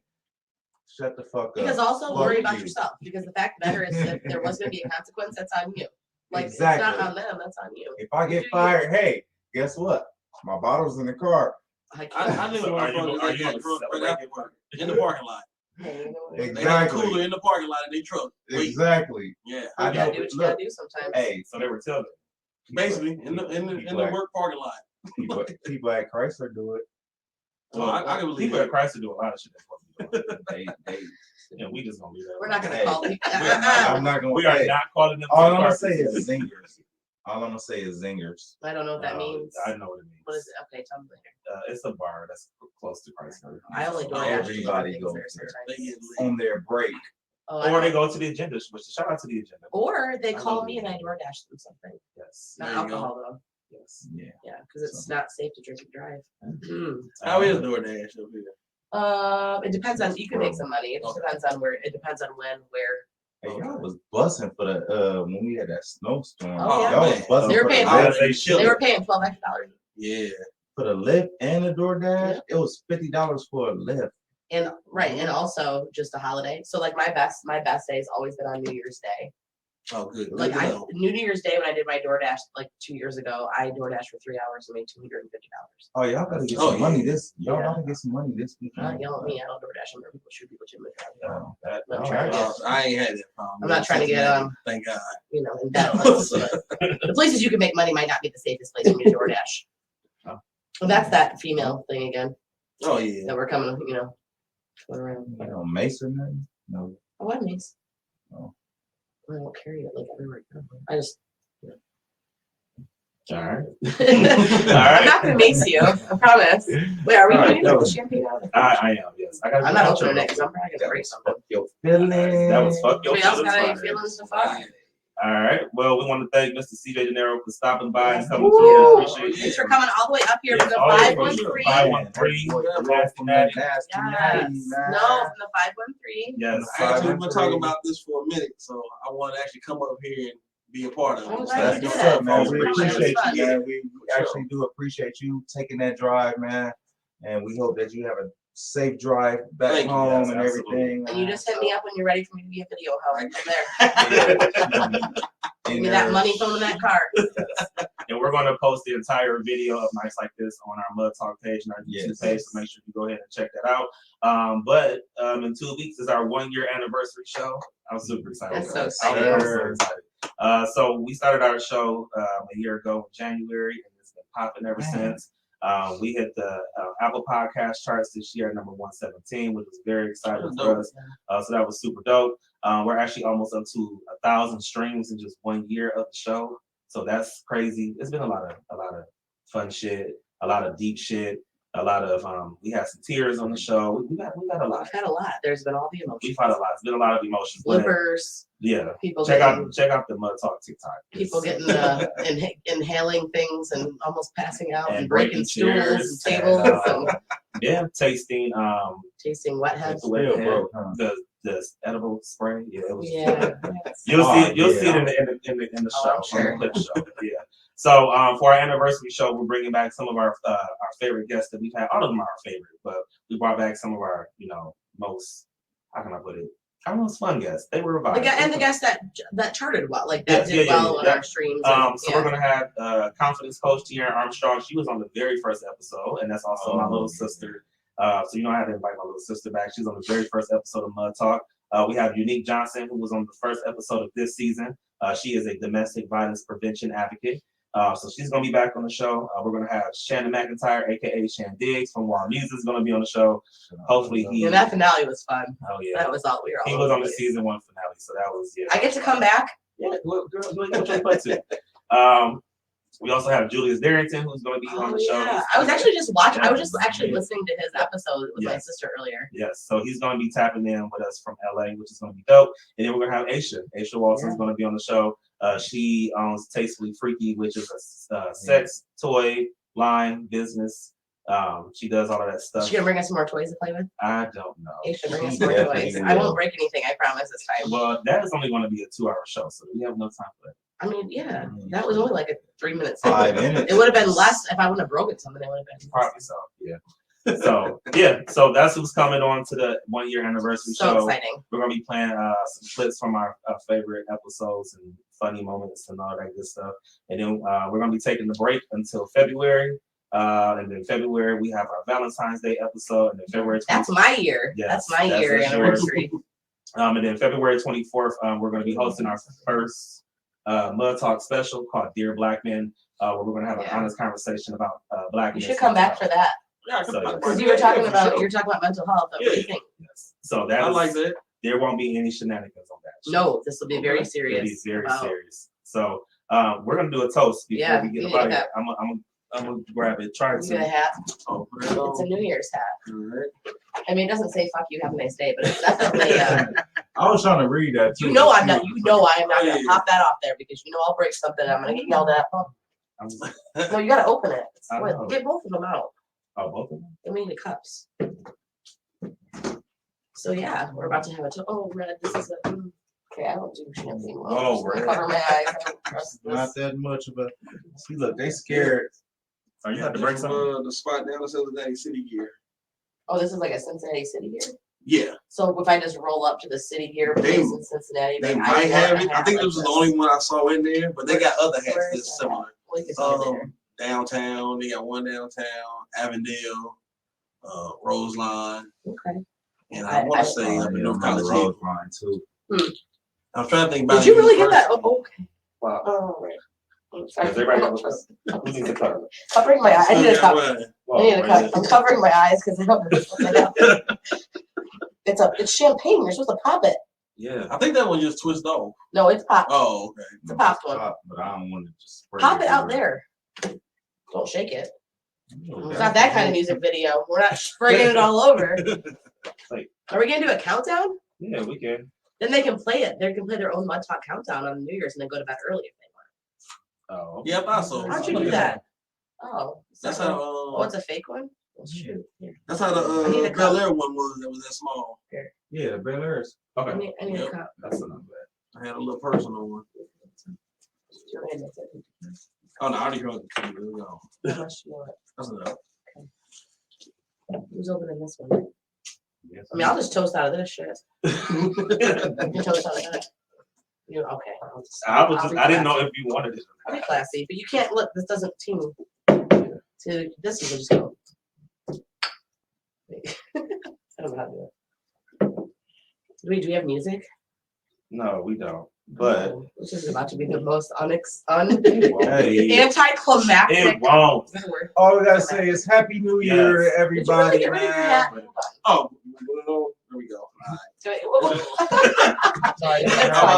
Shut the fuck up. Because also Fuck worry about you. yourself. Because the fact of the matter is, if there was going to be a consequence, that's on you. Like Exactly. it's not on them, that's on you. If I get fired, hey, guess what? My bottle's in the car. I knew So are you right after work in the parking lot. Exactly. They got a cooler in the parking lot of their truck. Exactly. Yeah. I You gotta know. do what you Look, gotta do sometimes. hey, So they were telling Basically, in the work parking lot. people at Chrysler do it. Well, I can believe people that. at Chrysler do a lot of shit they're supposed to be doing. They We just gonna be there. We're not gonna Hey. call it. I'm not gonna. We are hey, not calling them. all I'm gonna say is zingers. All I'm gonna say is zingers. I don't know what that means. I know what it means. What is it? Okay, tell me later. It's a bar that's close to Chrysler. I only do Everybody goes there on their break. Or they go to the agenda. Which shout out to the agenda. Or they call me and I DoorDash them something. Yes. Not There you alcohol though. Yes. Yeah. Yeah, because it's not safe to drink and drive. How is DoorDash up here? It depends on. You can make some money. It just depends on where. It depends on when, where. Hey, y'all was busting for the when we had that snowstorm. Oh, yeah. Y'all was busting They were for paying. the They were paying $12 extra. Yeah. for the lift and the DoorDash. Yeah. It was $50 for a lift. And and also just a holiday. So like my best day has always been on New Year's Day. Oh, good. Like Good to know. New Year's Day when I did my DoorDash like 2 years ago, I DoorDashed for 3 hours and made $250. Oh, y'all gotta get Oh, some yeah. money this. Y'all Yeah. gotta get some money this weekend. Not yell at me. I don't DoorDash. I'm where people shoot people in the crowd. That, I'm trying to get, I ain't had that problem. I'm not trying to get Thank God. in debt. The places you can make money might not be the safest place for me to DoorDash. Oh. Well, that's that female thing again Oh yeah. that we're coming, going around. You know, Mason, man. No. Oh, what makes? Oh. I don't carry it like everywhere. I just. All right. I'm not gonna mace you. I promise. Wait, are we All right, doing that the was- champagne out? I am, yes. I got I'm not opening it because I'm probably gonna break something. Your feelings. That was fuck your Anybody else feelings got any Friday. feelings so far? All right. Well, we want to thank Mr. CJay Dinero for stopping by and coming Woo! through. Appreciate you. Thanks for coming all the way up here from the all the way 513. 513. From that nasty Yes. natty, man. No, from the 513. Yes. I actually been talking about this for a minute, so I want to actually come up here and be a part of it. I'm So glad That's you what's did. up, man. We It was appreciate fun. you, man. We actually do appreciate you taking that drive, man. And we hope that you have a safe drive back Thank you, home yes, and absolutely. everything. And you just hit me up when you're ready for me to be a video host. I'm there. Give me that money from that card. And we're going to post the entire video of nights like this on our Mud Talk page and our YouTube page, so make sure you go ahead and check that out. But in 2 weeks is our 1 year anniversary show. I'm super excited. That's so I'm so excited. So we started our show a year ago in January, and it's been popping ever since. We hit the Apple Podcast charts this year, number 117, which was very exciting for us. So that was super dope. We're actually almost up to 1,000 streams in just 1 year of the show. So that's crazy. It's been a lot of fun shit, a lot of deep shit, a lot of we had some tears on the show. We got a lot. We've had a lot. There's been all the emotions. We've had a lot. It's been a lot of emotions. Flippers. Yeah. People check getting, out the Mud Talk TikTok. People getting inhaling things and almost passing out and, and breaking stools and chairs tables and yeah, tasting tasting wet heads. The edible spray. Yeah, it was. Yeah. You'll see it. You'll see it in the show. I'm sure. On the clip show. Yeah. So for our anniversary show, we're bringing back some of our favorite guests that we've had. All of them are our favorite, but we brought back some of our most, how can I put it, our most fun guests. They were revived. And the guests that charted well, like that did well on our streams. So we're gonna have confidence coach Tiara Armstrong. She was on the very first episode, and that's also my little sister. So I had to invite my little sister back. She's on the very first episode of Mud Talk. We have Unique Johnson, who was on the first episode of this season. She is a domestic violence prevention advocate. So she's going to be back on the show. We're going to have Shannon McIntyre, a.k.a. Shan Diggs from Wild Music, is going to be on the show. Hopefully he... And that finale was fun. Oh, yeah. That was all we were all He was on the season 1 finale, so that was, yeah. I get to come back? Yeah, girl, what you put to? We also have Julius Darrington, who's going to be on the show. Yeah. I was actually just watching. I was just actually listening to his episode with my sister earlier. Yes, so he's going to be tapping in with us from LA, which is going to be dope. And then we're going to have Aisha. Aisha Walton is going to be on the show. She owns Tastefully Freaky, which is a sex toy line business. She does all of that stuff. Is she gonna bring us some more toys to play with? I don't know. Aisha, bring us more toys. I won't break anything. I promise this time. Well, that is only going to be a 2-hour show, so we have no time for that. I mean, yeah, that was only like a 3-minute. 5 minutes. It would have been less if I wouldn't have broken something. It would have been probably so. Yeah. So that's who's coming on to the 1 year anniversary show. So exciting. We're gonna be playing some clips from our favorite episodes and funny moments and all that good stuff. And then we're gonna be taking the break until February. And then February we have our Valentine's Day episode. And then February 20th. That's my year. Yes, that's my year anniversary. And then February 24th, we're gonna be hosting our first Mud Talk special called Dear Black Men, where we're gonna have an honest conversation about black men. You should come back for that. Because you were talking about mental health. What do you think? Yes. So that I like that. There won't be any shenanigans on that. No, this will be very serious. It'll be very serious. So we're gonna do a toast before we get out of here. I'm gonna grab it. Try to. Get a hat. Oh, it's a New Year's hat. All right. I mean, it doesn't say "fuck you, have a nice day," but it's definitely. I was trying to read that too. I am not. I am not gonna pop that off there because I'll break something. I'm gonna get yelled at. No, you gotta open it. Get both of them out. Oh, both of them. And we need the cups. So yeah, we're about to have red. This is a. Okay, I don't do champagne. Oh, red. Cover my eyes. Not that much of a. See, look, they scared. Are you have to bring some? The spot down the Cincinnati City Gear. Oh, this is like a Cincinnati City Gear? Yeah. So if I just roll up to the City Gear place in Cincinnati, they might have it. I think this was the only one I saw in there, but they got other hats that's similar. Downtown, they got one downtown, Avondale, Roseline. Okay. And I want to say up in North College Roseline too. I'm trying to think about it. Did you really get that? Oh, okay. Wow. Oh, right. Who needs a cup? Covering my eyes. I need a cup. I need a cup. I'm covering my eyes because I don't know. It's champagne. You're supposed to pop it. Yeah. I think that one just twists off. No, it's popped. Oh, okay. It's a popped one. But I don't want to just pop it out there. Don't shake it. It's not that kind of music video. We're not spraying it all over. Are we gonna do a countdown? Yeah, we can. Then they can play it. They can play their own Mud Talk countdown on New Year's and then go to bed early if they want. Oh. Yeah, I thought so. How'd you do that? Oh, That's how. how. Oh, it's a fake one. Well, shoot. Here. That's how I need the a cup. Bel Air one was. That was that small. Yeah, the Bel Airs. I Okay. need a Yep. cup. That's not bad. I had a little personal one. Oh no, I already drunk it. Here we go. How much do you want? That's enough. Who's opening this one? Yes. I mean, I'll just toast out of this shit. You can toast out of that. You okay? I didn't know if you wanted it. I'll be classy, but you can't look. This doesn't team. To this, you can just go. I don't know how to do it. Do we have music? No, we don't. But Oh, this is about to be the most Hey, anticlimactic. it won't. word. all we gotta say is Happy New Year to Yes. Did you really everybody, get rid of your man. hat? Oh, there we go. Sorry, Alright.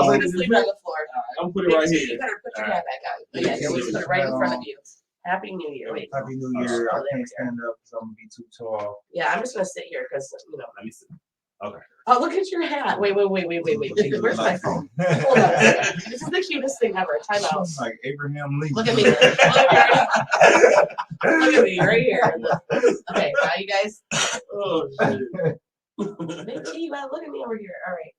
we'll just leave it on the floor. I'm putting it right You here. better put your hat back on. Oh, yeah, here, we just put it right in front of you. Happy New Year. Wait. Happy New Year. Oh, I there we can't stand up because I'm gonna be too tall. Yeah, I'm just gonna sit here because Let me see. Oh, look at your hat. Wait. Where's my phone? Hold on a second. This is the cutest thing ever. Time out. I'm like Abraham Lincoln. Look at me. Look at me right here. Okay, now you guys. Oh, shit. Big T, you gotta look at me over here. All right.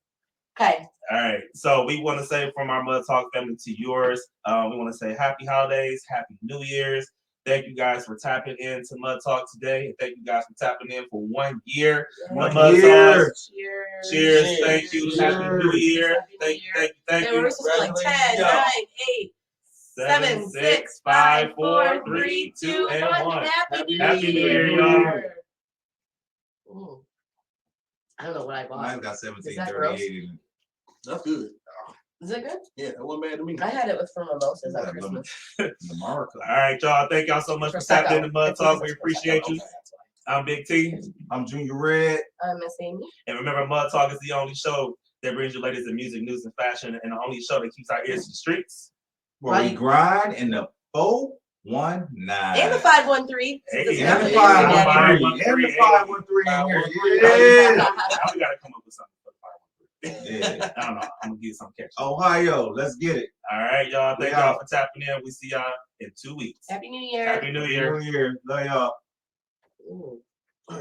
Okay. All right. So we want to say from our Mud Talk family to yours, we want to say happy holidays, happy New Year's. Thank you guys for tapping into Mud Talk today. And thank you guys for tapping in for 1 year. One Mud year. Talk. Cheers. Cheers. Thank you. Cheers. Happy New Year. Happy New Thank Year. you. Yeah, we're supposed to like 10, 9, 8, 7, 6, 5, 4, 3, 2, and 1. Happy New Year, y'all. Ooh. I don't know what I bought. Mine's got Is that 1738 in it. That's good. Is it good? Yeah, that wasn't bad to me. I had it with for mimosas on Yeah, Christmas. Lamar. All right, y'all. Thank y'all so much for tapping into Mud Talk. We appreciate you. I'm Big T. I'm Junior Red. I'm Miss Amy. And remember, Mud Talk is the only show that brings you latest in music, news, and fashion, and the only show that keeps our ears to the streets. Where we grind in the 419. And the 513. Hey, And the Yeah. 513. And the 513 in here. Yeah. Now we gotta come up with something for the 513. Yeah. I don't know. I'm gonna give you some catch. Ohio, let's get it. All right, y'all. Thank Yeah. y'all for tapping in. We see y'all in 2 weeks. Happy New Year. Happy New Year. New Year. Love y'all. Ooh.